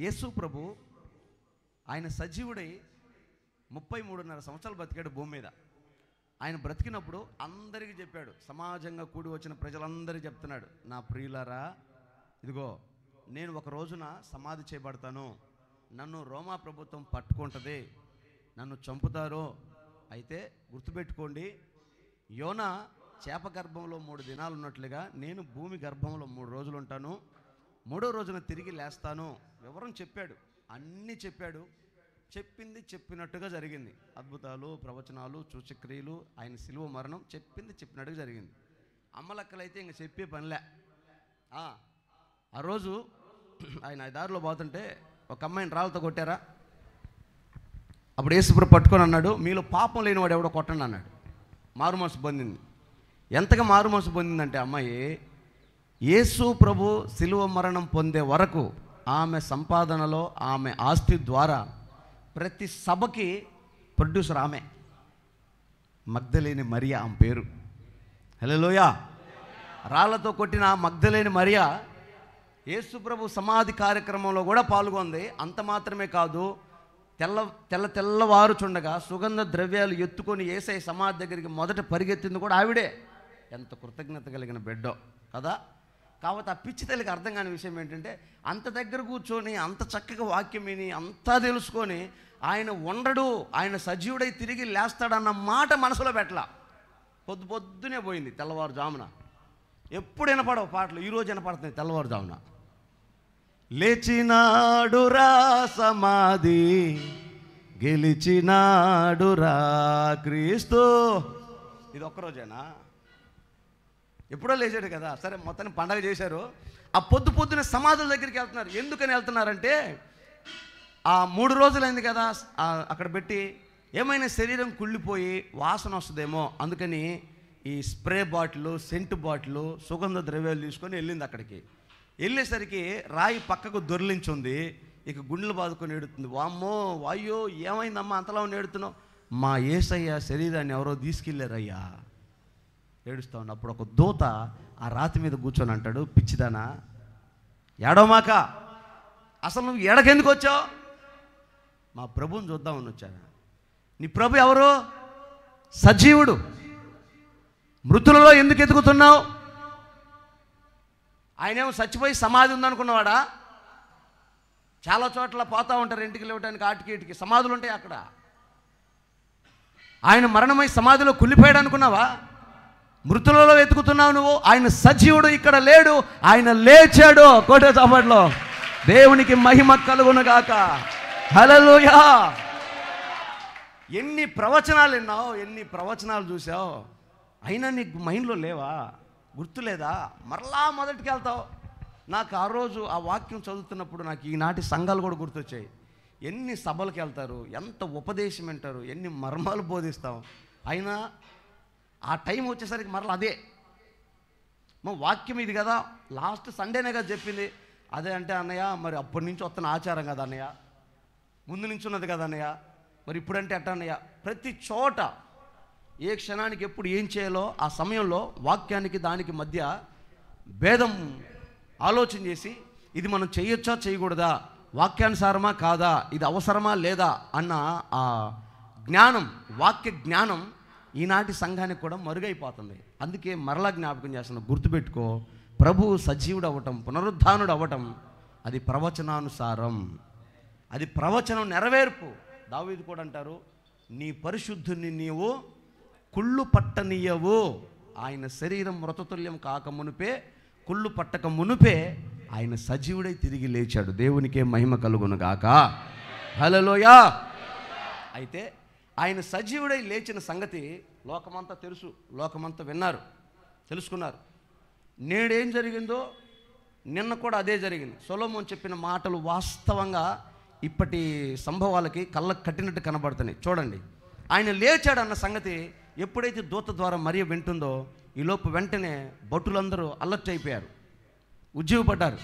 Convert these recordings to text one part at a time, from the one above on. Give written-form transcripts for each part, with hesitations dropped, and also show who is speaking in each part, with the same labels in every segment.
Speaker 1: యేసు ప్రభు ఆయన సజీవుడై 33.5 సంవత్సరాలు బ్రతికాడు భూమి మీద. ఆయన బ్రతికినప్పుడు అందరికీ చెప్పాడు, సమాజంగా కూడి వచ్చిన ప్రజలందరికీ చెప్తున్నాడు, నా ప్రియులారా, ఇదిగో నేను ఒక రోజున సమాధి చేయబడతాను, నన్ను రోమా ప్రభుత్వం పట్టుకుంటుంది, నన్ను చంపుతారు. అయితే గుర్తుపెట్టుకోండి, యోనా చేప గర్భంలో 3 దినాలు ఉన్నట్లుగా నేను భూమి గర్భంలో 3 రోజులు ఉంటాను, 3వ రోజున తిరిగి లేస్తాను. వివరం చెప్పాడు, అన్నీ చెప్పాడు. చెప్పింది చెప్పినట్టుగా జరిగింది. అద్భుతాలు, ప్రవచనాలు, సూచక్రియలు, ఆయన శిలువ మరణం చెప్పింది చెప్పినట్టుగా జరిగింది. అమ్మలక్కలైతే ఇంక చెప్పే పనిలే. ఆ రోజు ఆయన దారిలో పోతుంటే ఒక అమ్మాయిని రాళ్ళతో కొట్టారా? అప్పుడు యేసుప్రభు పట్టుకొని అన్నాడు, మీలో పాపం లేనివాడు ఎవడో కొట్టండి అన్నాడు. మారుమనసు పొందింది. ఎంతగా మారుమనసు పొందిందంటే అమ్మాయి, యేసు ప్రభు శిలువ మరణం పొందే వరకు ఆమె సంపాదనలో, ఆమె ఆస్తి ద్వారా ప్రతి సభకి ప్రొడ్యూసర్ ఆమె. మగ్దలేని మరియా ఆమె పేరు. హల్లెలూయా. రాళ్లతో కొట్టిన మగ్దలేని మరియా యేసు ప్రభు సమాధి కార్యక్రమంలో కూడా పాల్గొంది. అంత మాత్రమే కాదు, తెల్లవారుచుండగా సుగంధ ద్రవ్యాలు ఎత్తుకొని యేసయ్య సమాధి దగ్గరికి మొదట పరిగెత్తింది కూడా ఆవిడే. ఎంత కృతజ్ఞత కలిగిన బిడ్డో కదా. కాబట్టి ఆ పిచ్చి తల్లికి అర్థం కాని విషయం ఏంటంటే, అంత దగ్గర కూర్చొని అంత చక్కగా వాక్యం విని అంతా తెలుసుకొని ఆయన ఉండడు, ఆయన సజీవుడై తిరిగి లేస్తాడన్న మాట మనసులో పెట్టలా. పొద్దునే పోయింది తెల్లవారుజామున. ఎప్పుడు వినపడవు పాటలు, ఈరోజు వినపడుతుంది తెల్లవారుజామున. లేచినాడురా సమాధి, గెలిచినాడురా క్రీస్తు. ఇది ఒక్కరోజేనా? ఎప్పుడో లేచాడు కదా. సరే, మొత్తాన్ని పండగ చేశారు. ఆ పొద్దున సమాధుల దగ్గరికి వెళ్తున్నారు. ఎందుకని వెళ్తున్నారంటే, ఆ 3 రోజులైంది కదా అక్కడ పెట్టి, ఏమైనా శరీరం కుళ్ళిపోయి వాసన వస్తుందేమో అందుకని ఈ స్ప్రే బాటిల్, సెంటు బాటిల్, సుగంధ ద్రవ్యాలు తీసుకొని వెళ్ళింది. అక్కడికి వెళ్ళేసరికి రాయి పక్కకు దొర్లించుంది. ఇక గుండెలు బాదుకొని ఏడుతుంది. వామ్మో, వాయ్యో, ఏమైందమ్మా అంతలా ఏడుతున్నావు? మా యేసయ్య శరీరాన్ని ఎవరో తీసుకెళ్ళారయ్యా. ఏడుస్తా ఉన్నా. అప్పుడు ఒక దూత ఆ రాతి మీద కూర్చొని అంటాడు, పిచ్చిదానా, ఏడవమాక, అసలు నువ్వు ఎడకెందుకు వచ్చావు? మా ప్రభువుని చూద్దామని వచ్చాను. నీ ప్రభు ఎవరు? సజీవుడు. మృతులలో ఎందుకు ఎదుగుతున్నావు? ఆయనేమో చచ్చిపోయి సమాధి ఉందనుకున్నవాడా? చాలా చోట్ల పోతా ఉంటారు ఇంటికి లేవటానికి, ఆటికి ఇటుకి సమాధులు ఉంటాయి అక్కడ. ఆయన మరణమై సమాధిలో కుళ్ళిపోయాడు అనుకున్నావా? మృతులలో వెతుకుతున్నావు నువ్వు. ఆయన సజీవుడు, ఇక్కడ లేడు, ఆయన లేచాడు. కోట చాపట్లో దేవునికి మహిమ కలుగునుగాక. హల్లెలూయా. ఎన్ని ప్రవచనాలు విన్నావు, ఎన్ని ప్రవచనాలు చూసావు, అయినా నీకు మైండ్లో లేవా? గుర్తులేదా? మరలా మొదటికి వెళ్తావు. నాకు ఆ రోజు ఆ వాక్యం చదువుతున్నప్పుడు నాకు ఈనాటి సంఘాలు కూడా గుర్తొచ్చాయి. ఎన్ని సభలకు వెళ్తారు, ఎంత ఉపదేశం వింటారు, ఎన్ని మర్మాలు బోధిస్తాం, అయినా ఆ టైం వచ్చేసరికి మరలా అదే. మా వాక్యం ఇది కదా, లాస్ట్ సండేనే కదా చెప్పింది. అదే అంటే అన్నయ్య, మరి అప్పటి నుంచి వస్తున్న ఆచారం కదా అన్నయ్య, ముందు నుంచి ఉన్నది కదా అన్నయ్య, మరి ఇప్పుడంటే అట్ట అన్నయ్య. ప్రతి చోట ఏ క్షణానికి ఎప్పుడు ఏం చేయాలో ఆ సమయంలో వాక్యానికి దానికి మధ్య భేదం ఆలోచన చేసి, ఇది మనం చేయొచ్చా చేయకూడదా, వాక్యానుసారమా కాదా, ఇది అవసరమా లేదా అన్న ఆ జ్ఞానం, వాక్య జ్ఞానం ఈనాటి సంఘానికి కూడా మరుగైపోతుంది. అందుకే మరలా జ్ఞాపకం చేస్తున్నా, గుర్తుపెట్టుకో, ప్రభువు సజీవుడు అవ్వటం, పునరుద్ధానుడు అవ్వటం, అది ప్రవచనానుసారం, అది ప్రవచనం నెరవేర్పు. దావీదు కూడా అంటారు, నీ పరిశుద్ధుని నీవు కుళ్ళు పట్టనీయవు. ఆయన శరీరం మృతతుల్యం కాక మునుపే, కుళ్ళు పట్టక మునుపే ఆయన సజీవుడై తిరిగి లేచాడు. దేవునికే మహిమ కలుగును గాక. హల్లెలూయా. అయితే ఆయన సజీవుడై లేచిన సంగతి లోకమంతా తెలుసు, లోకమంతా విన్నారు, తెలుసుకున్నారు. నేడేం జరిగిందో నిన్న కూడా అదే జరిగింది. సొలొమోను చెప్పిన మాటలు వాస్తవంగా ఇప్పటి సంభవాలకి కళ్ళకు కట్టినట్టు కనబడుతున్నాయి. చూడండి, ఆయన లేచాడన్న సంగతి ఎప్పుడైతే దూత ద్వారా మరియ వింటుందో, ఈలోపు వెంటనే భటులందరూ అలర్ట్ అయిపోయారు, ఉజ్జీవపడ్డారు.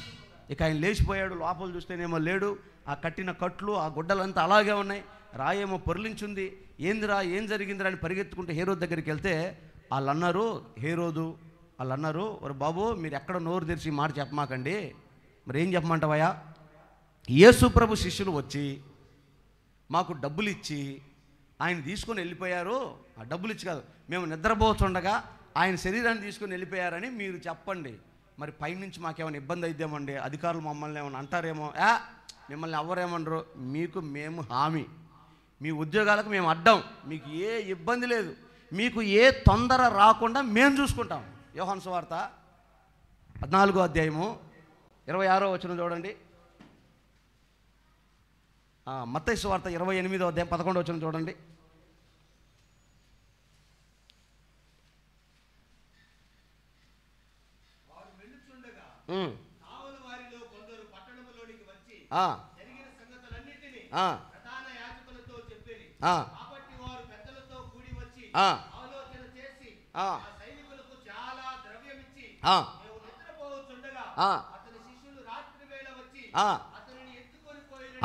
Speaker 1: ఇక ఆయన లేచిపోయాడు. లోపల చూస్తేనేమో లేడు. ఆ కట్టిన కట్లు, ఆ గుడ్డలంతా అలాగే ఉన్నాయి. రాయేమో పొర్లించుంది. ఏందిరా, ఏం జరిగిందిరా అని పరిగెత్తుకుంటే హేరోదు దగ్గరికి వెళ్తే వాళ్ళు అన్నారు, వాళ్ళు అన్నారు, ఒరే బాబు, మీరు ఎక్కడ నోరు తెరిచి మాట చెప్పమాకండి. మరి ఏం చెప్పమంటావయ్యా? యేసు ప్రభు శిష్యులు వచ్చి మాకు డబ్బులు ఇచ్చి ఆయన తీసుకొని వెళ్ళిపోయారు. ఆ డబ్బులు ఇచ్చి కాదు, మేము నిద్రపోతుండగా ఆయన శరీరాన్ని తీసుకొని వెళ్ళిపోయారని మీరు చెప్పండి. మరి పైనుంచి మాకేమైనా ఇబ్బంది అయిద్దామండి, అధికారులు మమ్మల్ని ఏమైనా అంటారేమో. మిమ్మల్ని ఎవరేమనరు, మీకు మేము హామీ, మీ ఉద్యోగాలకు మేము అడ్డం, మీకు ఏ ఇబ్బంది లేదు, మీకు ఏ తొందర రాకుండా మేము చూసుకుంటాం. యోహాను సువార్త 14వ అధ్యాయము 26వ వచనం చూడండి. మత్తయి సువార్త 28వ అధ్యాయం 11వ వచనం చూడండి.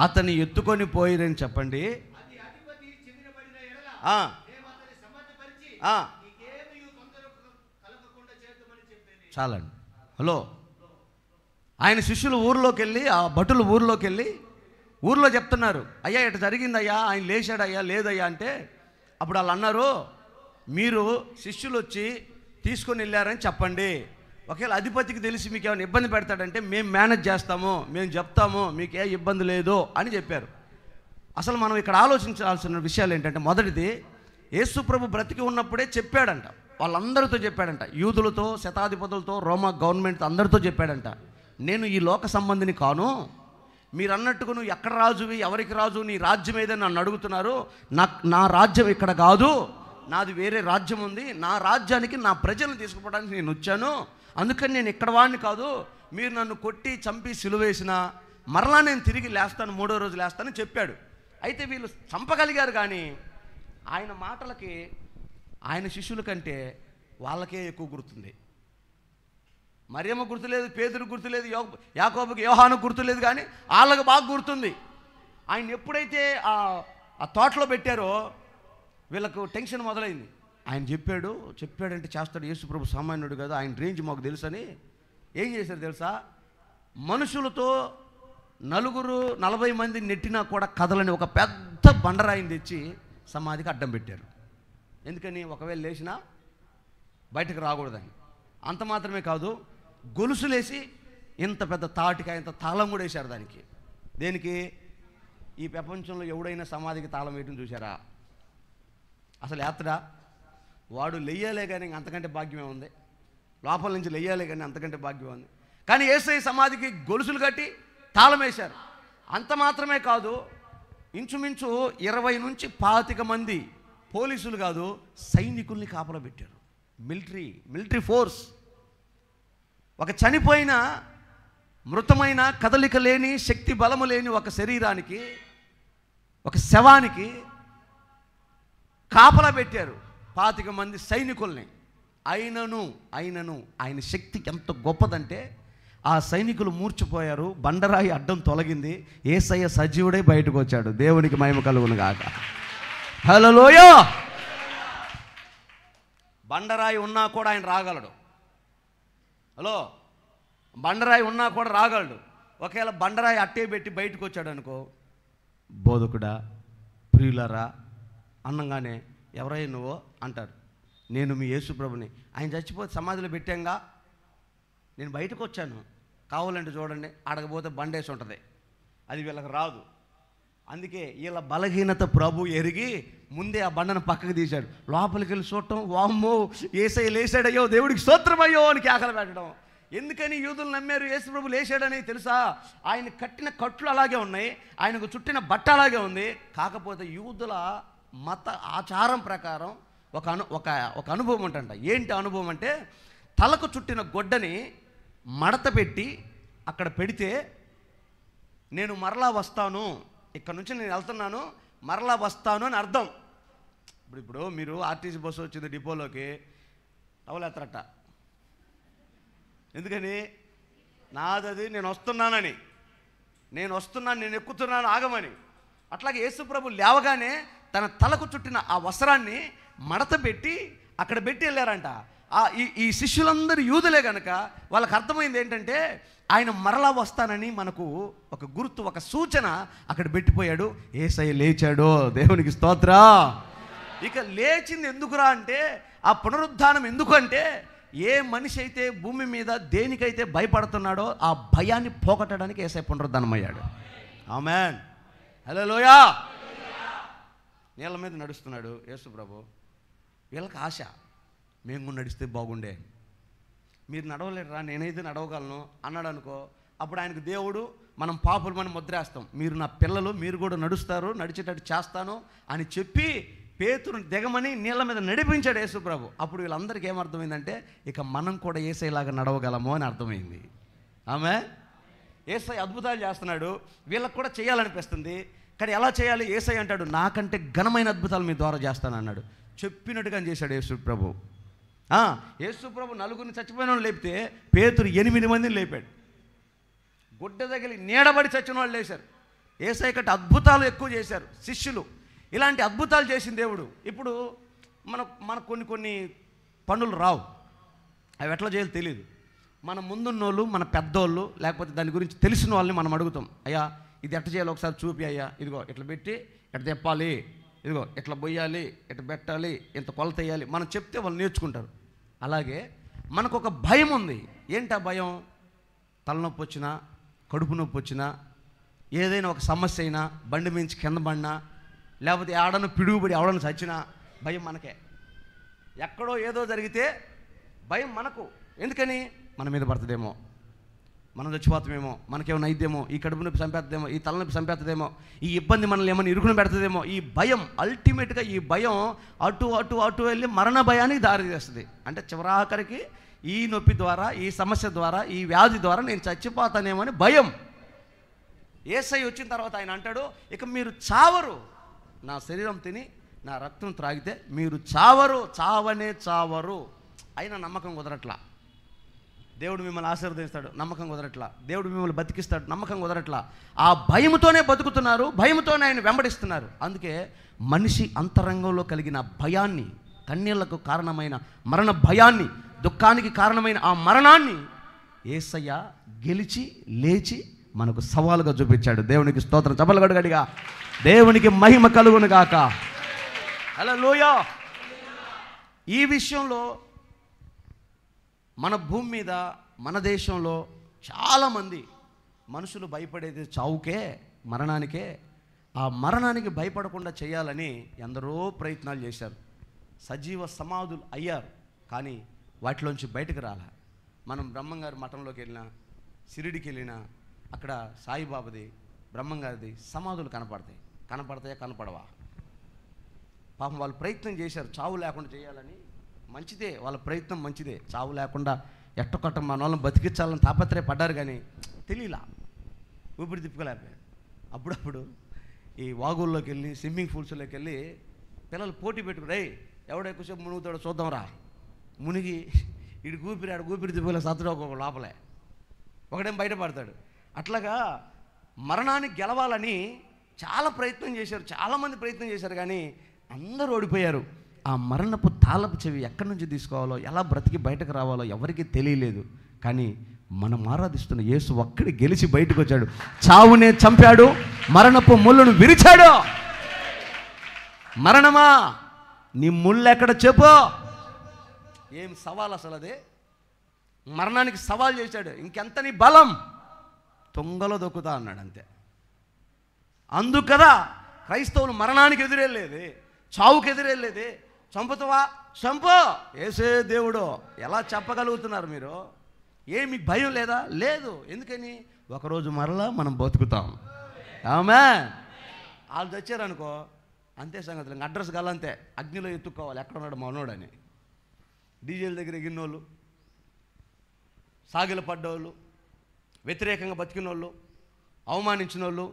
Speaker 1: అతన్ని ఎత్తుకొని పోయిరని చెప్పండి. చాలండి. హలో, ఆయన శిష్యులు ఊర్లోకి వెళ్ళి, ఆ భటులు ఊర్లోకి వెళ్ళి ఊర్లో చెప్తున్నారు, అయ్యా ఇటు జరిగిందయ్యా, ఆయన లేచాడయ్యా, లేదయ్యా అంటే, అప్పుడు వాళ్ళు అన్నారు, మీరు శిష్యులు వచ్చి తీసుకొని వెళ్ళారని చెప్పండి. ఒకవేళ అధిపతికి తెలిసి మీకు ఏమైనా ఇబ్బంది పెడతాడంటే మేము మేనేజ్ చేస్తాము, మేము చెప్తాము, మీకు ఏ ఇబ్బంది లేదు అని చెప్పారు. అసలు మనం ఇక్కడ ఆలోచించాల్సిన విషయాలు ఏంటంటే, మొదటిది యేసు ప్రభు బ్రతికి ఉన్నప్పుడే చెప్పాడంట, వాళ్ళందరితో చెప్పాడంట, యూదులతో, శతాధిపతులతో, రోమా గవర్నమెంట్ అందరితో చెప్పాడంట, నేను ఈ లోక సంబంధిని కాను, మీరు అన్నట్టుగా నువ్వు ఎక్కడ రాజువి, ఎవరికి రాజు, నీ రాజ్యం ఏదని నన్ను అడుగుతున్నారు, నా రాజ్యం ఇక్కడ కాదు, నాది వేరే రాజ్యం ఉంది, నా రాజ్యానికి నా ప్రజలను తీసుకుపోవడానికి నేను వచ్చాను, అందుకని నేను ఇక్కడ వాడిని కాదు, మీరు నన్ను కొట్టి చంపి సిలువేసినా మరలా నేను తిరిగి లేస్తాను, 3వ రోజు లేస్తానని చెప్పాడు. అయితే వీళ్ళు చంపగలిగారు, కానీ ఆయన మాటలకి ఆయన శిష్యుల కంటే వాళ్ళకే ఎక్కువ గుర్తుంది. మరియమ్మ గుర్తులేదు, పేతురు గుర్తులేదు, యాకోబుకి యోహాను గుర్తులేదు, కానీ వాళ్ళకు బాగా గుర్తుంది. ఆయన ఎప్పుడైతే ఆ తోటలో పెట్టారో వీళ్ళకు టెన్షన్ మొదలైంది. ఆయన చెప్పాడంటే చేస్తాడు, యేసుప్రభు సామాన్యుడు కదా, ఆయన రేంజ్ మాకు తెలుసని ఏం చేశారు తెలుసా, మనుషులతో 40 మంది నెట్టినా కూడా కదలని ఒక పెద్ద బండరాయిని తెచ్చి సమాధికి అడ్డం పెట్టారు. ఎందుకని, ఒకవేళ లేచినా బయటకు రాకూడదని. అంత మాత్రమే కాదు, గొలుసులేసి ఇంత పెద్ద తాటికాయ ఇంత తాళం కూడా వేశారు దానికి. దేనికి? ఈ ప్రపంచంలో ఎవడైనా సమాధికి తాళం వేయటం చూశారా? అసలు యాత్రా వాడు లెయ్యాలే కానీ అంతకంటే భాగ్యమే ఉంది, లోపల నుంచి లెయ్యాలే కానీ అంతకంటే భాగ్యం ఉంది. కానీ యేసయ్య సమాధికి గొలుసులు కట్టి తాళం వేశారు. అంత మాత్రమే కాదు, ఇంచుమించు 20 నుంచి 25 మంది పోలీసులు కాదు, సైనికుల్ని కాపలా పెట్టారు. Military force. ఒక చనిపోయిన, మృతమైన, కదలిక లేని, శక్తి బలము లేని ఒక శరీరానికి, ఒక శవానికి కాపలా పెట్టారు 25 మంది సైనికుల్ని. అయినను ఆయన శక్తి ఎంత గొప్పదంటే, ఆ సైనికులు మూర్చిపోయారు, బండరాయి అడ్డం తొలగింది, యేసయ్య సజీవుడై బయటకు వచ్చాడు. దేవునికి మహిమ కలుగును గాక. హల్లెలూయా. బండరాయి ఉన్నా కూడా ఆయన రాగలడు. హలో, బండరాయి ఉన్నా కూడా రాగలడు. ఒకవేళ బండరాయి అట్టే పెట్టి బయటకు వచ్చాడు అనుకో, బోధకుడా, ప్రియులరా అన్నంగానే ఎవరైనా నువ్వు అంటారు, నేను మీ యేసుప్రభుని. ఆయన చచ్చిపోతే సమాధిలో పెట్టాంగా, నేను బయటకు వచ్చాను, కావాలంటే చూడండి, అడగపోతే బండేసి ఉంటుంది, అది వీళ్ళకి రాదు. అందుకే వీళ్ళ బలహీనత ప్రభు ఎరిగి ముందే ఆ బండను పక్కకు తీశాడు. లోపలికి వెళ్ళి చూడటం, వామ్మో యేసయ్య లేచాడయ్యో, దేవుడికి స్తోత్రమయ్యో అని కేకలు పెట్టడం. ఎందుకని యూదులు నమ్మారు యేసుప్రభు లేచాడని తెలుసా? ఆయన కట్టిన కట్లు అలాగే ఉన్నాయి, ఆయనకు చుట్టిన బట్ట అలాగే ఉంది. కాకపోతే యూదుల మత ఆచారం ప్రకారం ఒక అనుభవం ఉంటంట. ఏంటి అనుభవం అంటే, తలకు చుట్టిన గొడ్డని మడత పెట్టి అక్కడ పెడితే, నేను మరలా వస్తాను, ఇక్కడ నుంచి నేను వెళ్తున్నాను, మరలా వస్తాను అని అర్థం. ఇప్పుడు మీరు ఆర్టీసీ బస్సు వచ్చింది డిపోలోకి, అవలేత్తరట. ఎందుకని? నాదది, నేను వస్తున్నానని, నేను ఎక్కుతున్నాను ఆగమని. అట్లాగే యేసుప్రభు లేవగానే తన తలకు చుట్టిన ఆ వస్త్రాన్ని మడత పెట్టి అక్కడ పెట్టి వెళ్ళారంట. ఈ శిష్యులందరూ యూదులే కనుక వాళ్ళకి అర్థమైంది ఏంటంటే ఆయన మరలా వస్తానని మనకు ఒక గుర్తు, ఒక సూచన అక్కడ పెట్టిపోయాడు. యేసయ్య లేచాడు, దేవునికి స్తోత్రం. ఇక లేచింది ఎందుకురా అంటే, ఆ పునరుద్ధానం ఎందుకంటే ఏ మనిషి అయితే భూమి మీద దేనికైతే భయపడుతున్నాడో ఆ భయాన్ని పోగొట్టడానికి యేసయ్య పునరుద్ధానం అయ్యాడు. ఆమేన్, హల్లెలూయా. నీళ్ళ మీద నడుస్తున్నాడు యేసు ప్రభు. వీళ్ళకి ఆశ, మేము కూడా నడిస్తే బాగుండే, మీరు నడవలేరురా, నేనైతే నడవగలను అన్నాడు అనుకో. అప్పుడు ఆయనకు దేవుడు మనం పాపులమని ముద్రేస్తాం, మీరు నా పిల్లలు, మీరు కూడా నడుస్తారు, నడిచేటట్టు చేస్తాను అని చెప్పి పేతురుని దిగమని నీళ్ళ మీద నడిపించాడు యేసు ప్రభు. అప్పుడు వీళ్ళందరికీ ఏమర్థమైందంటే ఇక మనం కూడా యేసయ్యలాగా నడవగలము అని అర్థమైంది. ఆమె యేసయ్య అద్భుతాలు చేస్తున్నాడు, వీళ్ళకి కూడా చేయాలనిపిస్తుంది. కానీ ఎలా చేయాలి? యేసయ్య అంటాడు, నాకంటే ఘనమైన అద్భుతాలు మీ ద్వారా చేస్తాను అన్నాడు. చెప్పినట్టుగా చేశాడు యేసు ప్రభు. యేసు ప్రభు నలుగురిని చచ్చిపోయిన వాళ్ళు లేపితే పేతురు 8 మందిని లేపాడు. గుడ్డ తగిలి నీడబడి చచ్చిన వాళ్ళు లేశారు. యేసయ్య కంటే అద్భుతాలు ఎక్కువ చేశారు శిష్యులు. ఇలాంటి అద్భుతాలు చేసిన దేవుడు. ఇప్పుడు మనకు కొన్ని పనులు రావు, అవి ఎట్లా చేయాలో తెలియదు. మన ముందున్నోళ్ళు, మన పెద్దోళ్ళు, లేకపోతే దాని గురించి తెలిసిన వాళ్ళని మనం అడుగుతాం, అయ్యా ఇది ఎట్లా చేయాలి ఒకసారి చూపి అయ్యా, ఇదిగో ఇట్లా పెట్టి ఎట్లా తెప్పాలి, ఇదిగో ఇట్లా బొయ్యాలి, ఇట్లా పెట్టాలి, ఇంత కొలత వేయాలి, మనం చెప్తే వాళ్ళు నేర్చుకుంటారు. అలాగే మనకు ఒక భయం ఉంది. ఏంటా భయం? తలనొప్పి వచ్చినా, కడుపు నొప్పి వచ్చినా, ఏదైనా ఒక సమస్య అయినా, బండి మించి కింద పడినా, లేకపోతే ఆడను పిడుగుబడి ఆడను చచ్చినా భయం మనకే. ఎక్కడో ఏదో జరిగితే భయం మనకు. ఎందుకని? మన మీద పడుతుందేమో, మనం చచ్చిపోతామేమో, మనకేమైనా అయిద్దేమో, ఈ కడుపు నొప్పి చంపేస్తుందేమో, ఈ తలనొప్పి చంపేస్తుందేమో, ఈ ఇబ్బంది మనల్ని ఏమైనా ఇరుకుని పెడుతుందేమో. ఈ భయం, అల్టిమేట్గా ఈ భయం అటు అటు అటు వెళ్ళి మరణ భయానికి దారి తీస్తుంది. అంటే చివరాఖరికి ఈ నొప్పి ద్వారా, ఈ సమస్య ద్వారా, ఈ వ్యాధి ద్వారా నేను చచ్చిపోతానేమో అని భయం. యేసయ్య వచ్చిన తర్వాత ఆయన అంటాడు, ఇక మీరు చావరు, నా శరీరం తిని నా రక్తం త్రాగితే మీరు చావరు, చావనే చావరు. అయినా నమ్మకం కుదరట్లా. దేవుడు మిమ్మల్ని ఆశీర్వదిస్తాడు, నమ్మకం కుదరట్లా. దేవుడు మిమ్మల్ని బతికిస్తాడు, నమ్మకం కుదరట్లా. ఆ భయముతోనే బతుకుతున్నారు, భయముతోనే ఆయన వెంబడిస్తున్నారు. అందుకే మనిషి అంతరంగంలో కలిగిన భయాన్ని, కన్నీళ్లకు కారణమైన మరణ భయాన్ని, దుఃఖానికి కారణమైన ఆ మరణాన్ని యేసయ్య గెలిచి లేచి మనకు సవాలుగా చూపించాడు. దేవునికి స్తోత్రం. చప్పలు గడిగా దేవునికి మహిమ కలుగును గాక. హల్లెలూయా. ఈ విషయంలో మన భూమి మీద, మన దేశంలో చాలామంది మనుషులు భయపడేది చావుకే, మరణానికే. ఆ మరణానికి భయపడకుండా చేయాలని ఎందరో ప్రయత్నాలు చేశారు. సజీవ సమాధులు అయ్యారు, కానీ వాటిలోంచి బయటకు రాలా. మనం బ్రహ్మంగారి మఠంలోకి వెళ్ళినా, షిరిడికి వెళ్ళినా, అక్కడ సాయిబాబాది, బ్రహ్మంగారిది సమాధులు కనపడతాయా కనపడవా? పాపం వాళ్ళు ప్రయత్నం చేశారు చావు లేకుండా చేయాలని. మంచిదే, వాళ్ళ ప్రయత్నం మంచిదే. చావు లేకుండా ఎట్టకొట్ట మన వాళ్ళని బతికించాలని తాపత్రయపడ్డారు, కానీ తెలియలా, ఊపిరి తిప్పుకోలేకపోయారు. అప్పుడప్పుడు ఈ వాగుల్లోకి వెళ్ళి, స్విమ్మింగ్ పూల్స్లోకి వెళ్ళి పిల్లలు పోటీ పెట్టుకుని, ఎవడో ఎక్కువసేపు మునుగుతాడో చూద్దాంరా, మునిగి ఇటు ఊపిరి తిప్పుకోలే సత్తడు ఒక లోపలే, ఒకడేం బయటపడతాడు. అట్లాగా మరణాన్ని గెలవాలని చాలా ప్రయత్నం చేశారు, చాలామంది ప్రయత్నం చేశారు, కానీ అందరూ ఓడిపోయారు. ఆ మరణపు తాళపు చెవి ఎక్కడి నుంచి తీసుకోవాలో, ఎలా బ్రతికి బయటకు రావాలో ఎవరికీ తెలియలేదు. కానీ మనం ఆరాధిస్తున్న యేసు ఒక్కడి గెలిచి బయటకు వచ్చాడు. చావునే చంపాడు, మరణపు ముళ్ళను విరిచాడు. మరణమా, నీ ముళ్ళు ఎక్కడ చెప్పు? ఏం సవాల్ అసలు అదే? మరణానికి సవాల్ చేశాడు. ఇంకెంత నీ బలం? తొంగలో దొక్కుతా అన్నాడు, అంతే. అందుకదా క్రైస్తవులు మరణానికి ఎదురెళ్ళేది, చావుకి ఎదురెళ్ళేది. చంపుతావా? చంపు, యేసే దేవుడు. ఎలా చెప్పగలుగుతున్నారు మీరు? మీకు భయం లేదా? లేదు. ఎందుకని? ఒకరోజు మరలా మనం బతుకుతాం. ఆమేన్. వాళ్ళు తెచ్చారనుకో, అంతే సంగతులు. అడ్రస్ గలంతే, అగ్నిలో ఎత్తుక్కోవాలి ఎక్కడ ఉన్నాడు మనోడని. డీజేల దగ్గర ఎగిరినోళ్ళు, సాగిల పడ్డోళ్ళు, వ్యతిరేకంగా బతికిన వాళ్ళు, అవమానించిన వాళ్ళు,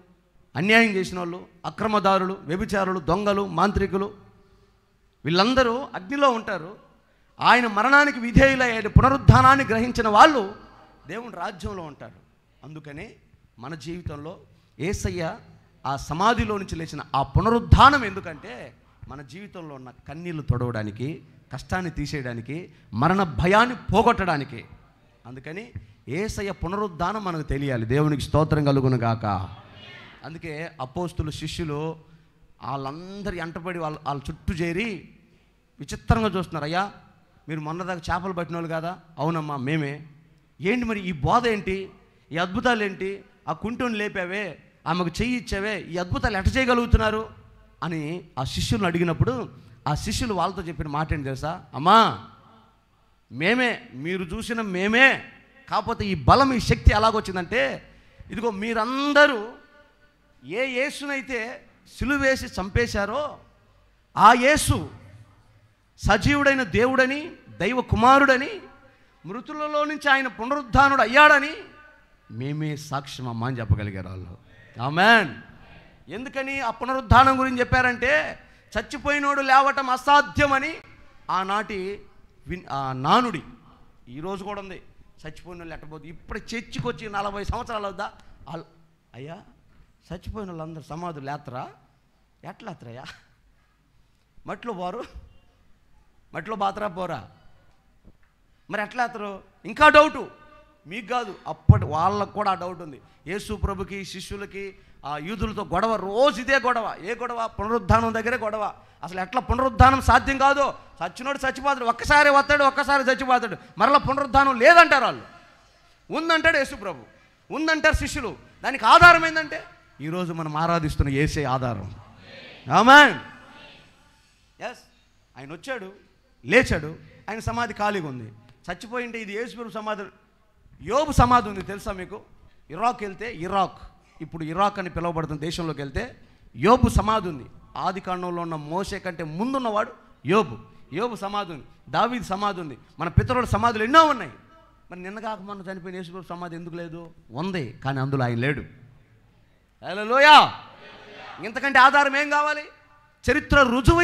Speaker 1: అన్యాయం చేసిన వాళ్ళు, అక్రమదారులు, వ్యభిచారులు, దొంగలు, మాంత్రికులు, వీళ్ళందరూ అగ్నిలో ఉంటారు. ఆయన మరణానికి విధేయులయ్యాడు, పునరుద్ధానాన్ని గ్రహించిన వాళ్ళు దేవుని రాజ్యంలో ఉంటారు. అందుకనే మన జీవితంలో యేసయ్య ఆ సమాధిలో నుంచి లేచిన ఆ పునరుద్ధానం ఎందుకంటే మన జీవితంలో ఉన్న కన్నీళ్లు తొడవడానికి, కష్టాన్ని తీసేయడానికి, మరణ భయాన్ని పోగొట్టడానికి. అందుకని యేసయ్య పునరుద్ధానం మనకు తెలియాలి. దేవునికి స్తోత్రం కలుగును గాక. అందుకే అపోస్తులు శిష్యులు వాళ్ళందరి ఎంటబడి వాళ్ళ చుట్టూ చేరి విచిత్రంగా చూస్తున్నారు. అయ్యా, మీరు మొన్నదాకా చేపలు పట్టిన వాళ్ళు కదా? అవునమ్మా మేమే. ఏంటి మరి ఈ బోధ ఏంటి, ఈ అద్భుతాలు ఏంటి, ఆ కుంటోని లేపావే, ఆమెకు చెయ్యి ఇచ్చావే, ఈ అద్భుతాలు ఎట్ట చేయగలుగుతున్నారు అని ఆ శిష్యులను అడిగినప్పుడు ఆ శిష్యులు వాళ్ళతో చెప్పిన మాట ఏంటి తెలుసా? అమ్మా మేమే, మీరు చూసిన మేమే. కాకపోతే ఈ బలం, ఈ శక్తి ఎలాగొచ్చిందంటే, ఇదిగో మీరందరూ ఏ యేసునైతే సిలువ వేసి చంపేశారో ఆ యేసు సజీవుడైన దేవుడని, దైవ కుమారుడని, మృతులలో నుంచి ఆయన పునరుద్ధానుడు అయ్యాడని మేమే సాక్ష్యం అమ్మా అని చెప్పగలిగారు వాళ్ళు. ఆమేన్. ఎందుకని ఆ పునరుద్ధానం గురించి చెప్పారంటే, చచ్చిపోయినోడు లేవటం అసాధ్యమని ఆనాటి నానుడి ఈరోజు కూడా ఉంది. చచ్చిపోయిన వాళ్ళు ఎట్టబోదు. ఇప్పుడు చర్చికి వచ్చి 40 సంవత్సరాలు అవుద్దా? అయ్యా, చచ్చిపోయిన వాళ్ళందరూ సమాధులు లేత్తరా? ఎట్లా లేత్తరయ్యా? మట్లో పోరు, మట్లో బాతరా పోరా? మరి ఎట్లా లేత్తరు? ఇంకా డౌటు మీకు కాదు, అప్పటి వాళ్ళకు కూడా ఆ డౌట్ ఉంది. యేసు ప్రభుకి, శిష్యులకి, ఆ యూదులతో గొడవ, రోజు ఇదే గొడవ. ఏ గొడవ? పునరుద్ధానం దగ్గరే గొడవ. అసలు ఎట్లా పునరుద్ధానం సాధ్యం కాదు, చచ్చినోడు చచ్చిపోతాడు, ఒక్కసారి వస్తాడు, ఒక్కసారి చచ్చిపోతాడు, మరలా పునరుద్ధానం లేదంటారు వాళ్ళు. ఉందంటాడు యేసు ప్రభు, ఉందంటారు శిష్యులు. దానికి ఆధారం ఏంటంటే ఈరోజు మనం ఆరాధిస్తున్న యేసే ఆధారం. ఆమేన్. ఎస్, ఆయన వచ్చాడు, లేచాడు, ఆయన సమాధి ఖాళీగా ఉంది. చచ్చిపోయింటే ఇది యేసు ప్రభు సమాధి. యోబు సమాధి ఉంది తెలుసా మీకు? ఇరాక్ వెళ్తే, ఇప్పుడు ఇరాక్ అని పిలువబడుతున్న దేశంలోకి వెళ్తే యోబు సమాధి ఉంది. ఆది కాండంలో ఉన్న మోషే కంటే ముందున్నవాడు యోబు సమాధి ఉంది. దావీదు సమాధి ఉంది. మన పితరుల సమాధులు ఎన్నో ఉన్నాయి. మరి నిన్న కాక మొన్న చనిపోయిన యేసు ప్రభు సమాధి ఎందుకు లేదు? ఉంది, కానీ అందులో ఆయన లేడు. హల్లెలూయా. ఇంతకంటే ఆధారం ఏం కావాలి? చరిత్ర రుజువు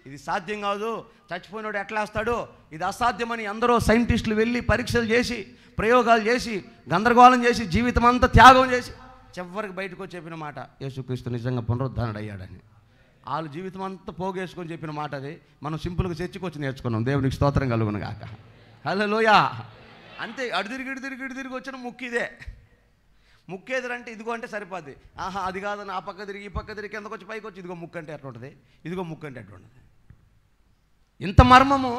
Speaker 1: ఇది సాధ్యం కాదు, చచ్చిపోయినోడు ఎట్లా వేస్తాడు, ఇది అసాధ్యమని అందరూ సైంటిస్టులు వెళ్ళి పరీక్షలు చేసి, ప్రయోగాలు చేసి, గందరగోళం చేసి, జీవితం అంతా త్యాగం చేసి చివరికి బయటకు వచ్చి చెప్పిన మాట యేసుక్రీస్తు నిజంగా పునరుద్ధానుడు అయ్యాడని. వాళ్ళు జీవితం అంతా పోగేసుకొని చెప్పిన మాట అది. మనం సింపుల్గా చర్చికి వచ్చి నేర్చుకున్నాం. దేవునికి స్తోత్రం కలుగును గాక. హల్లెలూయా. అంతే. ఇటు తిరిగి వచ్చిన ముక్కిదే. ముక్కేదిరంటే ఇదిగో అంటే సరిపోద్ది. అది కాదని ఆ పక్క తిరిగి ఈ పక్క తిరిగి కిందకు వచ్చి పైకి వచ్చి ఇదిగో ముక్కు అంటే ఎట్లా ఉంటుంది, ఇదిగో ముక్కు అంటే ఎట్లా ఉంటుంది. ఇంత మర్మము,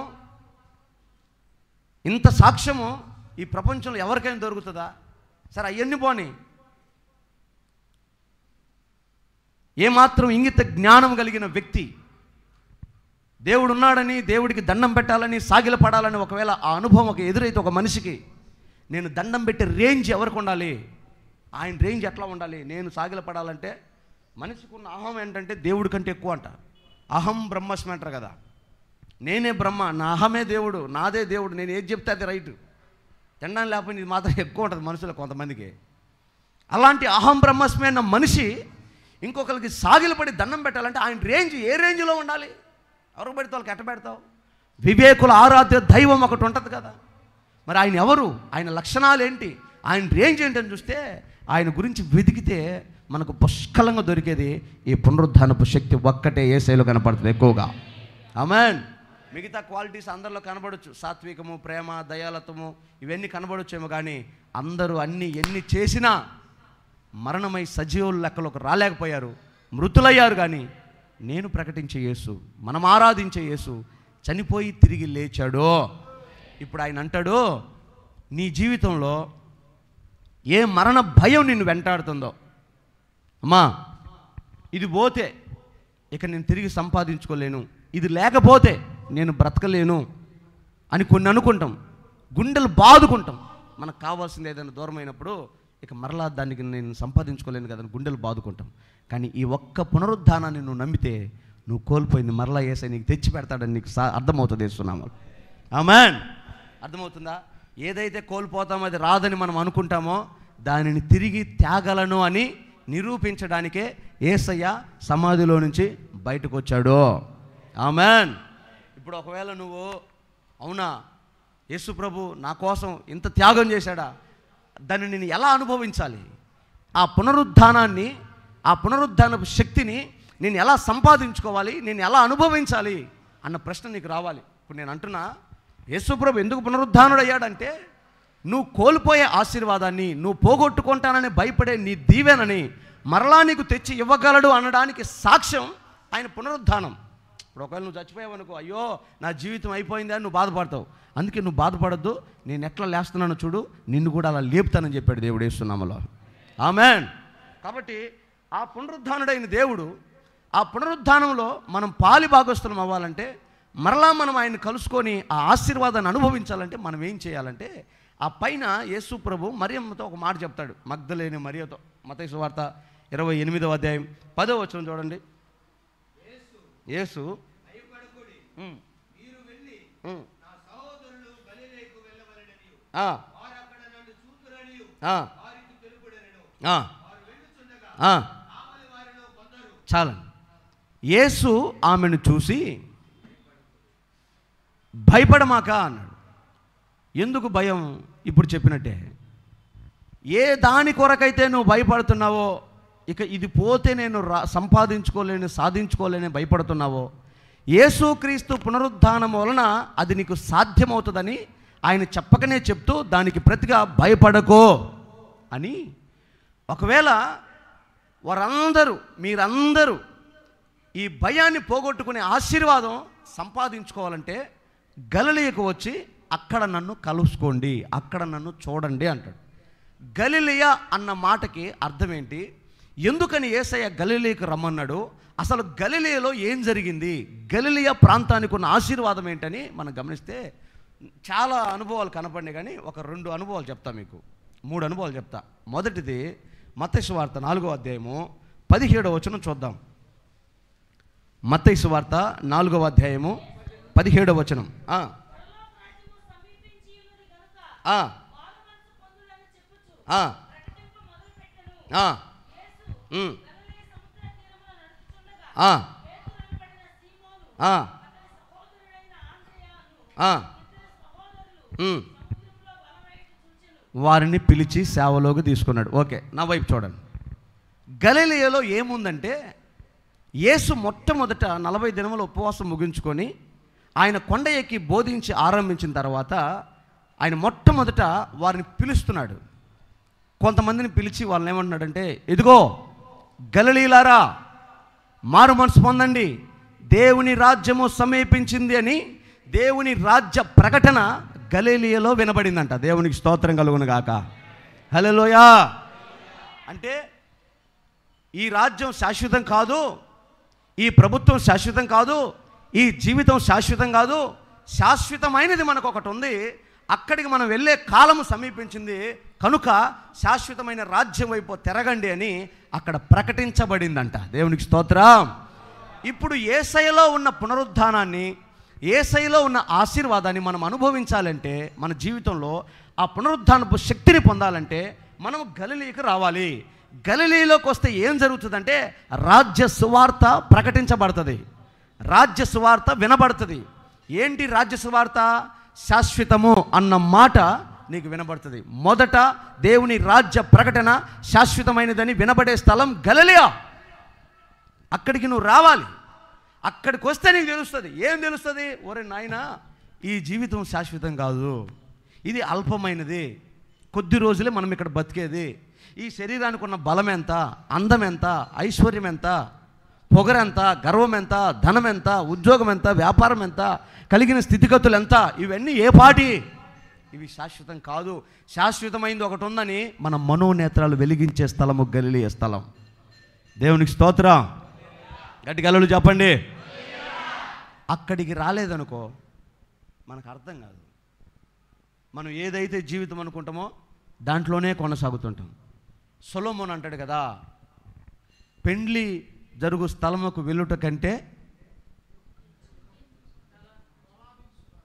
Speaker 1: ఇంత సాక్ష్యము ఈ ప్రపంచంలో ఎవరికైనా దొరుకుతుందా? సరే అవన్నీ పోనీ, ఏమాత్రం ఇంగిత జ్ఞానం కలిగిన వ్యక్తి దేవుడు ఉన్నాడని, దేవుడికి దండం పెట్టాలని, సాగిలపడాలని ఒకవేళ ఆ అనుభవం ఒక ఎదురైతే ఒక మనిషికి, నేను దండం పెట్టే రేంజ్ ఎవరికి ఉండాలి, ఆయన రేంజ్ ఎట్లా ఉండాలి? నేను సాగిలపడాలంటే మనిషికి ఉన్న అహం ఏంటంటే దేవుడి కంటే ఎక్కువ అంట. అహం బ్రహ్మస్మి అంటారు కదా. నేనే బ్రహ్మ, నా అహమే దేవుడు, నాదే దేవుడు, నేను ఏది చెప్తే అది రైట్. తినడానికి లేకపోయినా ఇది మాత్రం ఎక్కువ ఉంటుంది మనుషులు కొంతమందికి. అలాంటి అహం బ్రహ్మస్మి అన్న మనిషి ఇంకొకరికి సాగిలపడి దండం పెట్టాలంటే ఆయన రేంజ్ ఏ రేంజ్లో ఉండాలి? ఎవరికి పెడతావు? వాళ్ళకి ఎట్ట పెడతావు? వివేకుల ఆరాధ్య దైవం ఒకటి ఉంటుంది కదా. మరి ఆయన ఎవరు, ఆయన లక్షణాలు ఏంటి, ఆయన రేంజ్ ఏంటని చూస్తే ఆయన గురించి వెతికితే మనకు పుష్కలంగా దొరికేది ఈ పునరుద్ధానపు శక్తి ఒక్కటే యేసయ్యలో కనపడుతుంది ఎక్కువగా. ఆమేన్. మిగతా క్వాలిటీస్ అందరిలో కనబడవచ్చు, సాత్వికము, ప్రేమ, దయాలత్వము, ఇవన్నీ కనబడొచ్చేమో, కానీ అందరూ ఎన్ని చేసినా మరణమై సజీవుల లెక్కలోకి రాలేకపోయారు, మృతులయ్యారు. కానీ నేను ప్రకటించే యేసు, మనం ఆరాధించే యేసు చనిపోయి తిరిగి లేచాడు. ఇప్పుడు ఆయన అంటాడు, నీ జీవితంలో ఏ మరణ భయం నిన్ను వెంటాడుతుందో, అమ్మా ఇది పోతే ఇక నేను తిరిగి సంపాదించుకోలేను, ఇది లేకపోతే నేను బ్రతకలేను అని కొన్ని అనుకుంటాం, గుండెలు బాదుకుంటాం. మనకు కావాల్సింది ఏదైనా దూరం అయినప్పుడు ఇక మరలా దానికి నేను సంపాదించుకోలేను కదా గుండెలు బాదుకుంటాం. కానీ ఈ ఒక్క పునరుద్ధానాన్ని నువ్వు నమ్మితే నువ్వు కోల్పోయింది మరలా యేసయ్య నీకు తెచ్చి పెడతాడని నీకు అర్థమవుతుంది. వేస్తున్నాము. ఆమేన్. అర్థమవుతుందా? ఏదైతే కోల్పోతామో అది రాదని మనం అనుకుంటామో దానిని తిరిగి తేగలను అని నిరూపించడానికే యేసయ్య సమాధిలో నుంచి బయటకు వచ్చాడు. ఆమేన్. ఇప్పుడు ఒకవేళ నువ్వు అవునా యేసు ప్రభు నా కోసం ఇంత త్యాగం చేశాడా, దాన్ని నేను ఎలా అనుభవించాలి, ఆ పునరుద్ధానాన్ని, ఆ పునరుద్ధానపు శక్తిని నేను ఎలా సంపాదించుకోవాలి, నేను ఎలా అనుభవించాలి అన్న ప్రశ్న నీకు రావాలి. ఇప్పుడు నేను అంటున్నా, యేసుప్రభు ఎందుకు పునరుద్ధానుడయ్యాడంటే నువ్వు కోల్పోయే ఆశీర్వాదాన్ని, నువ్వు పోగొట్టుకుంటానని భయపడే నీ దీవెనని మరలా నీకు తెచ్చి ఇవ్వగలడు అనడానికి సాక్ష్యం ఆయన పునరుద్ధానం. ఇప్పుడు ఒకవేళ నువ్వు చచ్చిపోయావనుకో, అయ్యో నా జీవితం అయిపోయింది అని నువ్వు బాధపడతావు. అందుకే నువ్వు బాధపడద్దు, నేను ఎట్లా లేస్తున్నానో చూడు, నిన్ను కూడా అలా లేపుతానని చెప్పాడు దేవుడు యేసు నామములో. ఆమేన్. కాబట్టి ఆ పునరుద్ధానుడైన దేవుడు, ఆ పునరుద్ధానంలో మనం పాలి భాగస్తులం అవ్వాలంటే, మరలా మనం ఆయన కలుసుకొని ఆ ఆశీర్వాదాన్ని అనుభవించాలంటే మనం ఏం చేయాలంటే, ఆ పైన యేసు ప్రభు మరియమ్మతో ఒక మాట చెప్తాడు, మగ్దలేని మరియతో. మత్తయి సువార్త 28వ అధ్యాయం 10వ వచనం చూడండి. యేసు చాలండి. యేసు ఆమెను చూసి భయపడమాక అన్నాడు. ఎందుకు భయం? ఇప్పుడు చెప్పినట్టే, ఏ దాని కొరకైతే నువ్వు భయపడుతున్నావో, ఇక ఇది పోతే నేను సంపాదించుకోలేని సాధించుకోలేని భయపడుతున్నావో, యేసుక్రీస్తు పునరుద్ధానం వలన అది నీకు సాధ్యమవుతుందని ఆయన చెప్పకనే చెప్తూ దానికి ప్రతిగా భయపడకో అని. ఒకవేళ మీరందరూ ఈ భయాన్ని పోగొట్టుకునే ఆశీర్వాదం సంపాదించుకోవాలంటే గలిలయకు వచ్చి అక్కడ నన్ను కలుసుకోండి, అక్కడ నన్ను చూడండి అంటాడు. గలిలయ అన్న మాటకి అర్థం ఏంటి? ఎందుకని యేసయ్య గలిలయకు రమ్మన్నాడు? అసలు గలిలయలో ఏం జరిగింది? గలిలయ ప్రాంతానికి ఉన్న ఆశీర్వాదం ఏంటని మనం గమనిస్తే చాలా అనుభవాలు కనపడినాయి. కానీ ఒక 2 అనుభవాలు చెప్తా, మీకు 3 అనుభవాలు చెప్తా. మొదటిది మత్తయి సువార్త 4వ అధ్యాయము 17వ వచనం చూద్దాం. మత్తయి సువార్త 4వ అధ్యాయము 17వ వచనం. వారిని పిలిచి సేవలోకి తీసుకున్నాడు. ఓకే, నా వైపు చూడండి. గలిలయలో ఏముందంటే, యేసు మొట్టమొదట 40 దినముల ఉపవాసం ముగించుకొని ఆయన కొండ ఎక్కి బోధించి ఆరంభించిన తర్వాత ఆయన మొట్టమొదట వారిని పిలుస్తున్నాడు. కొంతమందిని పిలిచి వాళ్ళని ఏమంటున్నాడంటే, ఇదిగో గలిలయలారా, మారు మనసు పొందండి, దేవుని రాజ్యము సమీపించింది అని దేవుని రాజ్య ప్రకటన గలిలయలో వినబడిందంట. దేవునికి స్తోత్రం కలుగును గాక. హల్లెలూయా. అంటే ఈ రాజ్యం శాశ్వతం కాదు, ఈ ప్రభుత్వం శాశ్వతం కాదు, ఈ జీవితం శాశ్వతం కాదు, శాశ్వతమైనది మనకు ఒకటి ఉంది. అక్కడికి మనం వెళ్ళే కాలము సమీపించింది కనుక శాశ్వతమైన రాజ్యం వైపు తిరగండి అని అక్కడ ప్రకటించబడిందంట. దేవునికి స్తోత్రం. ఇప్పుడు యేసయ్యలో ఉన్న పునరుద్ధానాన్ని, యేసయ్యలో ఉన్న ఆశీర్వాదాన్ని మనం అనుభవించాలంటే, మన జీవితంలో ఆ పునరుద్ధానపు శక్తిని పొందాలంటే మనం గలిలయకు రావాలి. గలిలయలోకి వస్తే ఏం జరుగుతుందంటే రాజ్య సువార్త ప్రకటించబడుతుంది, రాజ్య సువార్త వినబడుతుంది. ఏంటి రాజ్య సువార్త? శాశ్వతము అన్న మాట నీకు వినబడుతుంది. మొదట దేవుని రాజ్య ప్రకటన శాశ్వతమైనదని వినబడే స్థలం గలిలయ. అక్కడికి నువ్వు రావాలి. అక్కడికి వస్తే నీకు తెలుస్తుంది. ఏం తెలుస్తుంది? ఒరే నాయనా, ఈ జీవితం శాశ్వతం కాదు, ఇది అల్పమైనది, కొద్ది రోజులే మనం ఇక్కడ బతికేది. ఈ శరీరానికి ఉన్న బలం ఎంత, అందం ఎంత, ఐశ్వర్యం ఎంత, పొగరెంత, గర్వం ఎంత, ధనం ఎంత, ఉద్యోగం ఎంత, వ్యాపారం ఎంత, కలిగిన స్థితిగతులు ఎంత, ఇవన్నీ ఏ పాటి? ఇవి శాశ్వతం కాదు. శాశ్వతమైంది ఒకటి ఉందని మన మనోనేత్రాలు వెలిగించే స్థలము గలిలయ స్థలం. దేవునికి స్తోత్రం. గట్టిగా హల్లెలూయా చెప్పండి. అక్కడికి రాలేదనుకో మనకు అర్థం కాదు. మనం ఏదైతే జీవితం అనుకుంటామో దాంట్లోనే కొనసాగుతుంటాం. సొలొమోను అంటాడు కదా, పెండ్లి జరుగు స్థలముకు వెళ్ళుట కంటే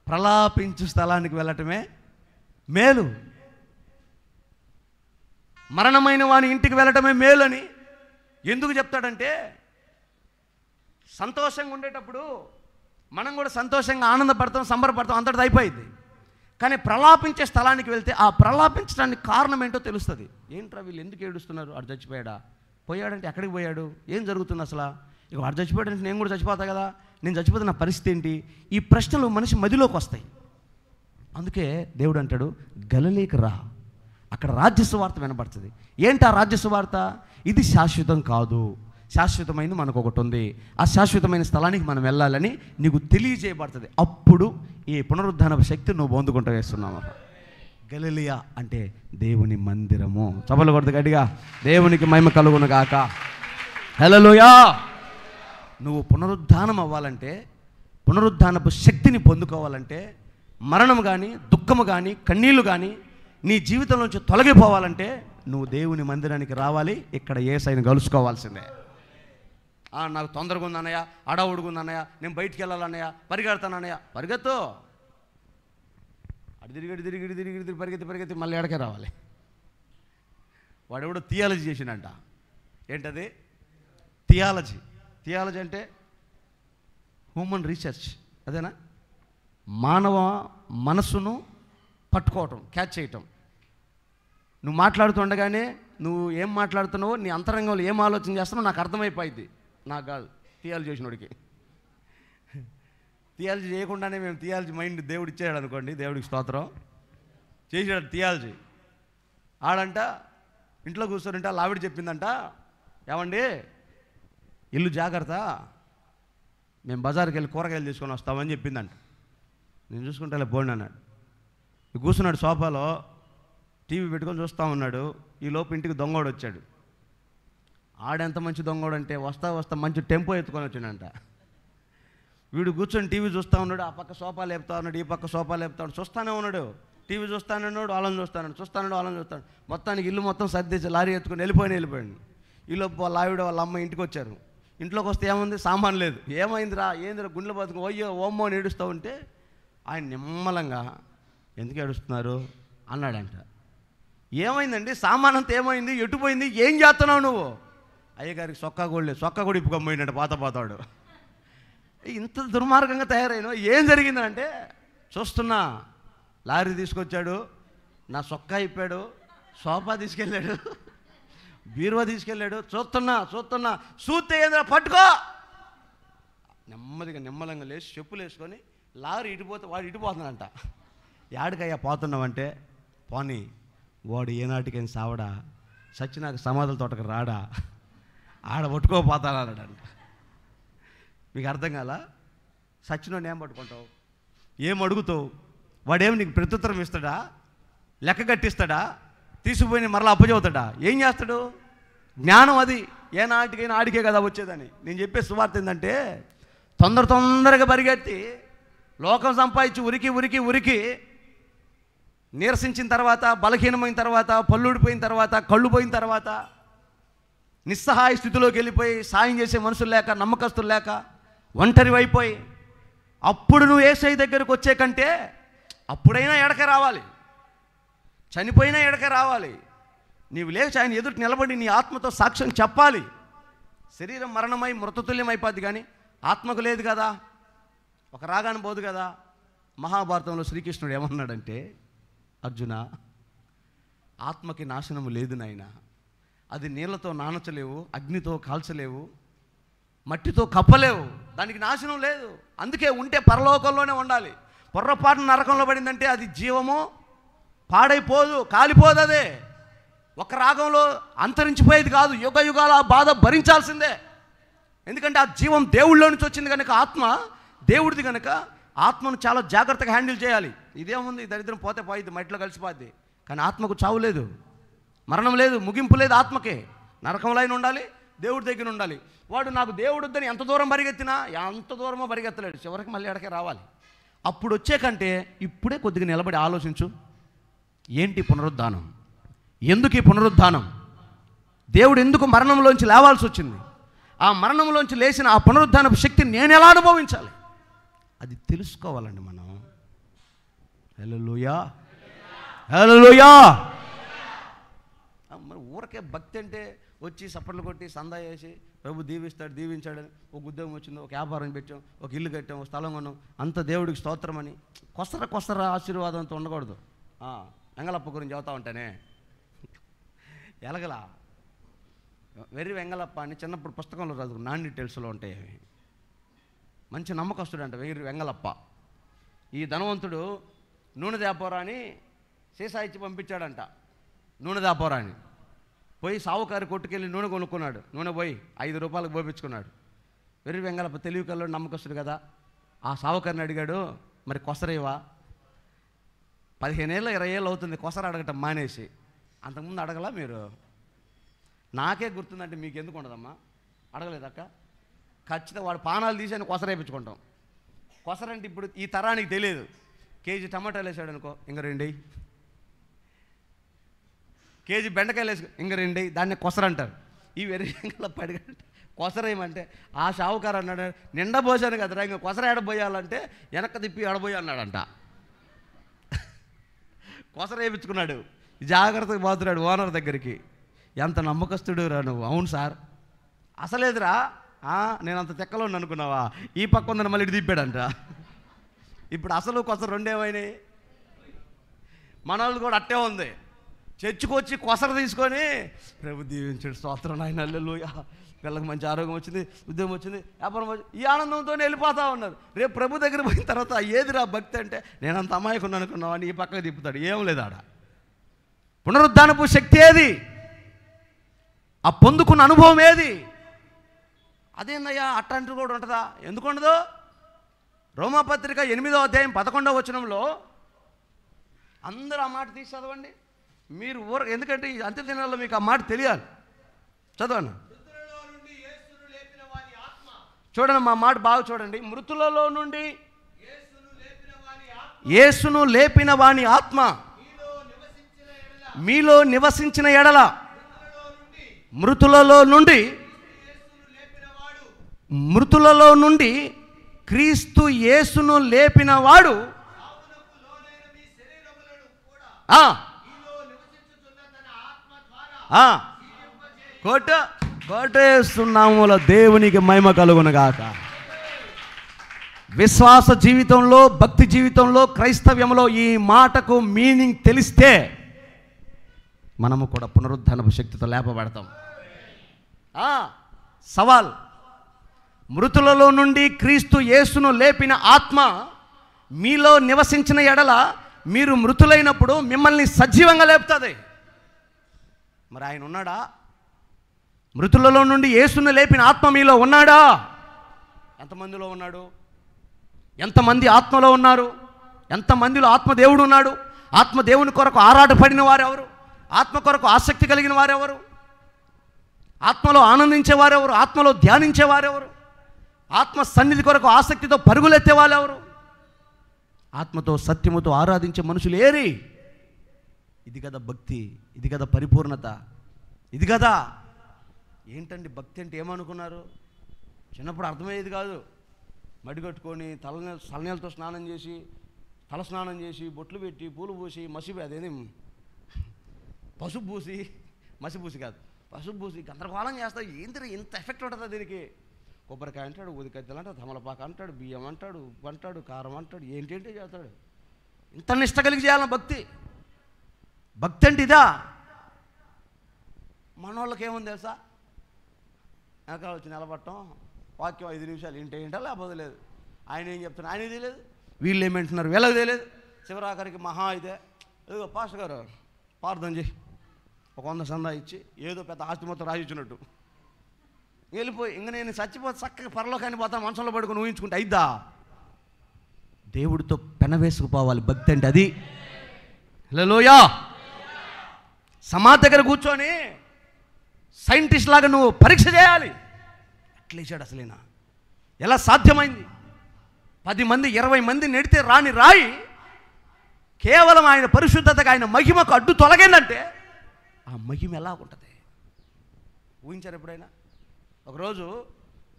Speaker 1: ప్రలాపించు స్థలానికి వెళ్ళటమే మేలు, మరణమైన వాని ఇంటికి వెళ్ళటమే మేలు అని ఎందుకు చెప్తాడంటే, సంతోషంగా ఉండేటప్పుడు మనం కూడా సంతోషంగా ఆనందపడతాం, సంబరపడతాం, అంతటిది అయిపోయింది. కానీ ప్రలాపించే స్థలానికి వెళ్తే ఆ ప్రలాపించడానికి కారణం ఏంటో తెలుస్తుంది. ఏంట్రా వీళ్ళు ఎందుకు ఏడుస్తున్నారు? వాడు చచ్చిపోయాడా? పోయాడంటే ఎక్కడికి పోయాడు? ఏం జరుగుతుంది అసలు? ఇక వాడు చచ్చిపోయాడంటే నేను కూడా చచ్చిపోతా కదా, నేను చచ్చిపోతే నా పరిస్థితి ఏంటి? ఈ ప్రశ్నలు మనిషి మదిలోకి వస్తాయి. అందుకే దేవుడు అంటాడు, గలిలయకి రా, అక్కడ రాజ్య సువార్త వినబడుతుంది. ఏంటి ఆ రాజ్య సువార్త? ఇది శాశ్వతం కాదు, శాశ్వతమైనది మనకు ఒకటి ఉంది. ఆ శాశ్వతమైన స్థలానికి మనం వెళ్ళాలని నీకు తెలియజేయబడుతుంది. అప్పుడు ఈ పునరుద్ధాన శక్తి నువ్వు పొందుకుంటూ వేస్తున్నావు. గలిలయ అంటే దేవుని మందిరము. చప్పలు కొడత గట్టిగా, దేవునికి మహిమ కలుగును గాక. హల్లెలూయా. నువ్వు పునరుద్ధానం అవ్వాలంటే, పునరుద్ధానపు శక్తిని పొందుకోవాలంటే, మరణం కానీ, దుఃఖము కానీ, కన్నీళ్లు కానీ నీ జీవితంలోంచి తొలగిపోవాలంటే నువ్వు దేవుని మందిరానికి రావాలి. ఇక్కడ యేసయ్యను కలుసుకోవాల్సిందే. నాకు తొందరగా ఉందన్నయ్య, అడవుడుగా ఉందన్నయ్య, నేను బయటికి వెళ్ళాలన్నయ్య, పరిగెడతానన్నయ్య, పరిగెత్తు. అటు తిరిగి పరిగెత్తి మళ్ళీ ఎడకే రావాలి. వాడెవడో థియాలజీ చేసినంట. ఏంటది? థియాలజీ అంటే హ్యూమన్ రీసెర్చ్. అదేనా? మానవ మనస్సును పట్టుకోవటం, క్యాచ్ చేయటం. నువ్వు మాట్లాడుతుండగానే నువ్వు ఏం మాట్లాడుతున్నావో, నీ అంతరంగంలో ఏం ఆలోచన చేస్తున్నావో నాకు అర్థమైపోయింది. నాకు కాదు, థియాలజీ చేసినోడికి. థియాలజీ చేయకుండానే మేము థియాలజీ మైండ్ దేవుడు ఇచ్చాడు అనుకోండి, దేవుడికి స్తోత్రం. చేసాడు థియాలజీ. ఆడంట ఇంట్లో కూర్చోనంట, ఆవిడ చెప్పిందంట, ఏమండి ఇల్లు జాగ్రత్త, మేము బజార్కి వెళ్ళి కూరగాయలు తీసుకొని వస్తామని చెప్పిందంట. నేను చూసుకుంటా పోండి అన్నాడు. కూర్చున్నాడు సోఫాలో, టీవీ పెట్టుకొని చూస్తూ ఉన్నాడు. ఈ లోపు ఇంటికి దొంగోడు వచ్చాడు. ఆడెంత మంచి దొంగోడు అంటే వస్తా మంచి టెంపో ఎత్తుకొని వచ్చాడంట. వీడు కూర్చొని టీవీ చూస్తూ ఉన్నాడు. ఆ పక్క సోఫా లేపుతా ఉన్నాడు, ఈ పక్క సోఫా లేపుతా ఉన్నాడు. చూస్తూనే ఉన్నాడు, టీవీ చూస్తానన్నాడు, వాళ్ళని చూస్తాడు. మొత్తానికి ఇల్లు మొత్తం సర్దేసి లారీ ఎత్తుకొని వెళ్ళిపోయాడు. ఈ లోపు వాళ్ళ ఆవిడ వాళ్ళ అమ్మ ఇంటికి వచ్చారు. ఇంట్లోకి వస్తే ఏముంది? సామాన్ లేదు. ఏందిరా గుండెలు బతుకు ఓయ్యో ఓమ్మో అని ఏడుస్తూ ఉంటే ఆయన నిమ్మలంగా, ఎందుకు ఏడుస్తున్నారు అన్నాడంట. ఏమైందండి? సామాన్ అంతా ఏమైంది? ఎటుపోయింది? ఏం చేస్తున్నావు నువ్వు? అయ్యగారికి సొక్కా కూడా ఇప్పుకోపోయినట్టు పాతాడు. ఇంత దుర్మార్గంగా తయారైన ఏం జరిగిందంటే, చూస్తున్నా లారీ తీసుకొచ్చాడు, నా సొక్కా ఇప్పాడు, సోఫా తీసుకెళ్ళాడు, బీరువా తీసుకెళ్ళాడు. చూస్తున్నా చూస్తే ఏంద్రా పట్టుకో. నిమ్మలంగా లేచి చెప్పులు వేసుకొని లారీ ఇటుపోతే వాడు ఇటుపోతున్నాడంట. యాడికయ్యా పోతున్నావంటే, పోనీ వాడు ఏనాటికైనా సావడా, సచ్చినాక సమాధుల తోటకు రాడా, ఆడ పట్టుకోపోతానన్నాడంట. మీకు అర్థం కాలా? సచ్చినోడిని ఏం పట్టుకుంటావు? ఏం అడుగుతావు? వాడేమి నీకు ప్రత్యుత్తరం ఇస్తాడా? లెక్క కట్టిస్తాడా? తీసుకుపోయి మరలా అప్పచెబుతాడా? ఏం చేస్తాడు? జ్ఞానం అది ఏనాటికైనా ఆడికే కదా వచ్చేదని. నేను చెప్పే సువార్త ఏంటంటే, తొందరగా పరిగెత్తి లోకం సంపాదించి ఉరికి నీరసించిన తర్వాత, బలహీనమైన తర్వాత, పళ్ళుడిపోయిన తర్వాత, కళ్ళు పోయిన తర్వాత, నిస్సహాయ స్థితిలోకి వెళ్ళిపోయి సాయం చేసే మనుషులు లేక, నమ్మకస్తులు లేక, ఒంటరి అయిపోయి, అప్పుడు నువ్వు యేసయ్య దగ్గరకు వచ్చే కంటే అప్పుడైనా ఎడక రావాలి, చనిపోయినా ఎడక రావాలి. నీవు లేచి ఆయన ఎదుటి నిలబడి నీ ఆత్మతో సాక్ష్యం చెప్పాలి. శరీరం మరణమై మృతతుల్యం అయిపోద్ది, కానీ ఆత్మకు లేదు కదా, ఒక రాగాన్ని పోదు కదా. మహాభారతంలో శ్రీకృష్ణుడు ఏమన్నాడంటే, అర్జున, ఆత్మకి నాశనము లేదు నాయన, అది నీళ్లతో నానచలేవు, అగ్నితో కాల్చలేవు, మట్టితో కప్పలేవు, దానికి నాశనం లేదు. అందుకే ఉంటే పరలోకంలోనే ఉండాలి. పొర్రపాటున నరకంలో పడిందంటే అది జీవము పాడైపోదు, కాలిపోదు. అదే ఒక రాగంలో అంతరించిపోయేది కాదు, యుగ యుగాల ఆ బాధ భరించాల్సిందే. ఎందుకంటే ఆ జీవం దేవుళ్ళో నుంచి వచ్చింది కనుక, ఆత్మ దేవుడిది కనుక ఆత్మను చాలా జాగ్రత్తగా హ్యాండిల్ చేయాలి. ఇదేముంది, దరిద్రం పోతే పోయిద్ది, మట్టిలో కలిసిపోద్ది. కానీ ఆత్మకు చావు లేదు, మరణం లేదు, ముగింపు లేదు. ఆత్మకే నరకంలో అయిన ఉండాలి, దేవుడి దగ్గర ఉండాలి. వాడు నాకు దేవుడు వద్దని ఎంత దూరం పరిగెత్తినా, ఎంత దూరమో పరిగెత్తలేడు, చివరికి మళ్ళీ ఎడకే రావాలి. అప్పుడు వచ్చే కంటే ఇప్పుడే కొద్దిగా నిలబడి ఆలోచించు. ఏంటి పునరుద్ధానం? ఎందుకు ఈ పునరుద్ధానం? దేవుడు ఎందుకు మరణంలోంచి లేవాల్సి వచ్చింది? ఆ మరణంలోంచి లేచిన ఆ పునరుద్ధానపు శక్తిని నేను ఎలా అనుభవించాలి? అది తెలుసుకోవాలండి మనం. హల్లెలూయా, హల్లెలూయా. మరి ఊరకే భక్తి అంటే వచ్చి సప్పట్లు కొట్టి సందా చేసి ప్రభు దీవిస్తాడు, దీవించాడని, ఒక ఉద్యోగం వచ్చిందో, ఒక వ్యాపారం పెట్టాం, ఒక ఇల్లు కట్టాం, ఒక స్థలం కొన్నాం, అంత దేవుడికి స్తోత్రం అని కొసర ఆశీర్వాదంతో ఉండకూడదు. వెంగళప్ప గురించి చదువుతా ఉంటానే, ఎలగల వెర్రి వెంగళప్ప అని చిన్నప్పుడు పుస్తకంలో చదువు, నాన్ డీటెయిల్స్లో ఉంటాయి అవి. మంచి నమ్మకస్తుడు అంట, వెంగళప్ప. ఈ ధనవంతుడు నూనె వ్యాపారాన్ని సీసా ఇచ్చి పంపించాడంట. నూనె వ్యాపారాన్ని పోయి సావుకారి కొట్టుకెళ్ళి నూనె కొనుక్కున్నాడు. నూనె పోయి 5 రూపాయలకు పోపించుకున్నాడు. వెంగళప్ప తెలివి కల్లోడు, నమ్మకస్తుడు కదా. ఆ సావుకారిని అడిగాడు, మరి కొసరేవా? 15 ఏళ్ళు 20 ఏళ్ళు అవుతుంది కొసర అడగటం మానేసి. అంతకుముందు అడగలా మీరు? నాకే గుర్తుందంటే మీకు ఎందుకు ఉండదమ్మా? అడగలేదక్క? ఖచ్చితంగా వాడు పానాలు తీసి అని కొసర వేయించుకుంటాం. కొసరంటే ఇప్పుడు ఈ తరానికి తెలియదు. కేజీ టమాటాలు వేసాడు అనుకో, ఇంక 2. కేజీ బెండకాయలు వేసుకో, ఇంక 2. దాన్ని కొసర అంటారు. ఈ వెర్రిగల పడిగంటే కొసరేయమంటే ఆ షావుకారు అన్నాడు, నిండా పోసాను కదరా, ఇంక కొసర ఎడబోయాలంటే వెనక్కి తిప్పి ఎడబోయి అన్నాడంట. కొసర వేయించుకున్నాడు. జాగ్రత్తగా పోతున్నాడు ఓనర్ దగ్గరికి. ఎంత నమ్మకస్తుడు రా నువ్వు. అవును సార్. అసలేదురా, నేను అంత తెక్కలోని అనుకున్నావా? ఈ పక్క ఉందని మళ్ళీ ఇటు తిప్పాడంట. ఇప్పుడు అసలు కొసర 2 ఏమైనాయి? మనోళ్ళు కూడా అట్టే ఉంది. చర్చికొచ్చి కొసర తీసుకొని, ప్రభు దీవించాడు, స్తోత్రం నాయన, హల్లెలూయా, వీళ్ళకి మంచి ఆరోగ్యం వచ్చింది, ఉద్యోగం వచ్చింది, వ్యాపారం వచ్చింది, ఈ ఆనందంతోనే వెళ్ళిపోతూ ఉన్నారు. రేపు ప్రభు దగ్గర పోయిన తర్వాత ఏదిరా భక్తి అంటే, నేను అంత అమాయకుని అనుకున్నావా అని ఈ పక్కకు తిప్పుతాడు. ఏం లేదు ఆడ. పునరుద్ధానపు శక్తి ఏది? ఆ పొందుకున్న అనుభవం ఏది? అదేందయ్యా అట్లాంటిది కూడా ఉంటుందా? ఎందుకు ఉండదు? రోమాపత్రిక 8వ అధ్యాయం 11వ వచనంలో అందరూ ఆ మాట తీసి చదవండి. మీరు ఎందుకంటే ఈ అంత్య దినాల్లో మీకు ఆ మాట తెలియాలి. చదవండి. చూడండి, మా మాట బాగా చూడండి. మృతులలో నుండి యేసును లేపిన వాని ఆత్మ మీలో నివసించిన ఎడల, మృతులలో నుండి క్రీస్తు యేసును లేపిన వాడు కోటేస్తున్నాముల దేవునికి మహిమ కలుగునుగాక. విశ్వాస జీవితంలో, భక్తి జీవితంలో, క్రైస్తవ్యంలో ఈ మాటకు మీనింగ్ తెలిస్తే మనము కూడా పునరుద్ధానపు శక్తితో లేపబడతాం. సవాల్, మృతులలో నుండి క్రీస్తు యేసును లేపిన ఆత్మ మీలో నివసించిన ఎడల మీరు మృతులైనప్పుడు మిమ్మల్ని సజీవంగా లేపుతుంది. మరి ఆయన ఉన్నాడా? మృతులలో నుండి యేసును లేపిన ఆత్మ మీలో ఉన్నాడా? ఎంతమందిలో ఉన్నాడు? ఎంతమంది ఆత్మలో ఉన్నారు? ఎంతమందిలో ఆత్మదేవుడు ఉన్నాడు? ఆత్మదేవుని కొరకు ఆరాటపడిన వారెవరు? ఆత్మ కొరకు ఆసక్తి కలిగిన వారెవరు? ఆత్మలో ఆనందించేవారెవరు? ఆత్మలో ధ్యానించేవారెవరు? ఆత్మ సన్నిధి కొరకు ఆసక్తితో పరుగులెత్తే వాళ్ళెవరు? ఆత్మతో సత్యముతో ఆరాధించే మనుషులు ఏరి? ఇది కదా భక్తి, ఇది కదా పరిపూర్ణత, ఇది కదా. ఏంటండి భక్తి అంటే ఏమనుకున్నారు? చిన్నప్పుడు అర్థమయ్యేది కాదు. మడిగట్టుకొని తలనీళ్ళతో స్నానం చేసి, తల స్నానం చేసి, బొట్లు పెట్టి, పూలు పూసి, అదేది పసుపు పూసి, మసిపూసి కాదు, పసుపు పూసి గందరగోళం చేస్తా. ఏంటి ఇంత ఎఫెక్ట్ ఉంటుందా దీనికి? కొబ్బరికాయ అంటాడు, ఉదికత్తెలు అంటాడు, తమలపాకు అంటాడు, బియ్యం అంటాడు, ఉప్పు అంటాడు, కారం అంటాడు, ఏంటంటే చేస్తాడు. ఇంత నిష్ట కలిగి చేయాలన్న భక్తి. భక్తి అంటే ఇదా? మనోళ్ళకి ఏముంది తెలుసా? వెనకాల వచ్చి నిలబడటం, వాక్యం 5 నిమిషాలు ఏంటో లేకపోతే లేదు. ఆయన ఏం చెప్తున్నారు ఆయనకి తెలియదు, వీళ్ళు ఏమంటున్నారు వీళ్ళకి తెలియదు. చివరాఖరికి మహా అయితే ఏదో పాస్టర్ గారు ప్రార్థన చేయి, ఒక 100 సందా ఇచ్చి ఏదో పెద్ద ఆస్తి మొత్తం రాసిచ్చినట్టు వెళ్ళిపోయి, ఇంక నేను చచ్చిపోతే చక్కగా పరలోకాన్ని పోతా మనసులో పడుకొని ఊహించుకుంటే అయిద్దా? దేవుడితో పెనవేసుకుపోవాలి భక్తి అంటే అది. హల్లెలూయా. సమాధి దగ్గర కూర్చొని సైంటిస్ట్ లాగా నువ్వు పరీక్ష చేయాలి. ఎట్లా ఇచ్చాడు అసలేనా? ఎలా సాధ్యమైంది? 10 మంది 20 మంది నెడితే రాని రాయి కేవలం ఆయన పరిశుద్ధతగా, ఆయన మహిమకు అడ్డు తొలగిందంటే ఆ మహిమ ఎలా ఉంటుంది? ఊహించారు ఎప్పుడైనా? ఒకరోజు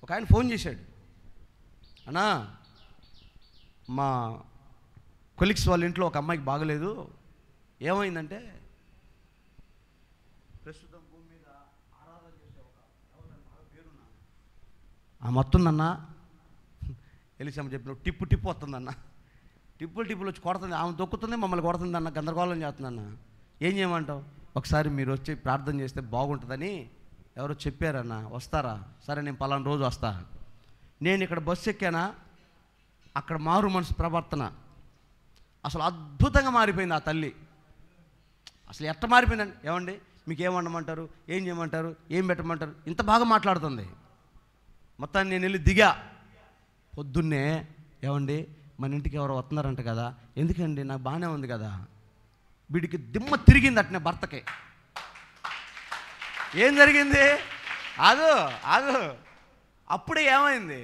Speaker 1: ఒక ఆయన ఫోన్ చేశాడు, అన్నా మా కొలీగ్స్ వాళ్ళ ఇంట్లో ఒక అమ్మాయికి బాగలేదు, ఏమైందంటే ప్రస్తుతం భూమి మీద ఆరాధన చేసే ఒక పేరున్నా ఆమె వస్తుందన్నా, ఎలిసమ్మ చెప్పిన టిప్పు వస్తుందన్న, టిప్పులు వచ్చి కొడుతుంది, ఆమె తొక్కుతుంది, మమ్మల్ని కొడుతుందన్న, గందరగోళం చేస్తుందన్న, ఏం చేయమంటావు? ఒకసారి మీరు వచ్చి ప్రార్థన చేస్తే బాగుంటుందని ఎవరో చెప్పారన్న, వస్తారా? సరే నేను పలానా రోజు వస్తా. నేను ఇక్కడ బస్సు ఎక్కానా, అక్కడ మారు మనసు ప్రవర్తన అసలు అద్భుతంగా మారిపోయింది. ఆ తల్లి అసలు ఎట్ట మారిపోయిందండి. ఏమండి మీకు ఏం వండమంటారు, ఏం చేయమంటారు, ఏం పెట్టమంటారు, ఇంత బాగా మాట్లాడుతుంది. మొత్తాన్ని నేను వెళ్ళి దిగా. పొద్దున్నే ఏమండి మన ఇంటికి ఎవరో వస్తున్నారంట కదా, ఎందుకండి నాకు బాగానే ఉంది కదా. వీడికి దిమ్మ తిరిగింది అట్నే భర్తకి. ఏం జరిగింది? ఆగు ఆగు. అప్పుడే ఏమైంది,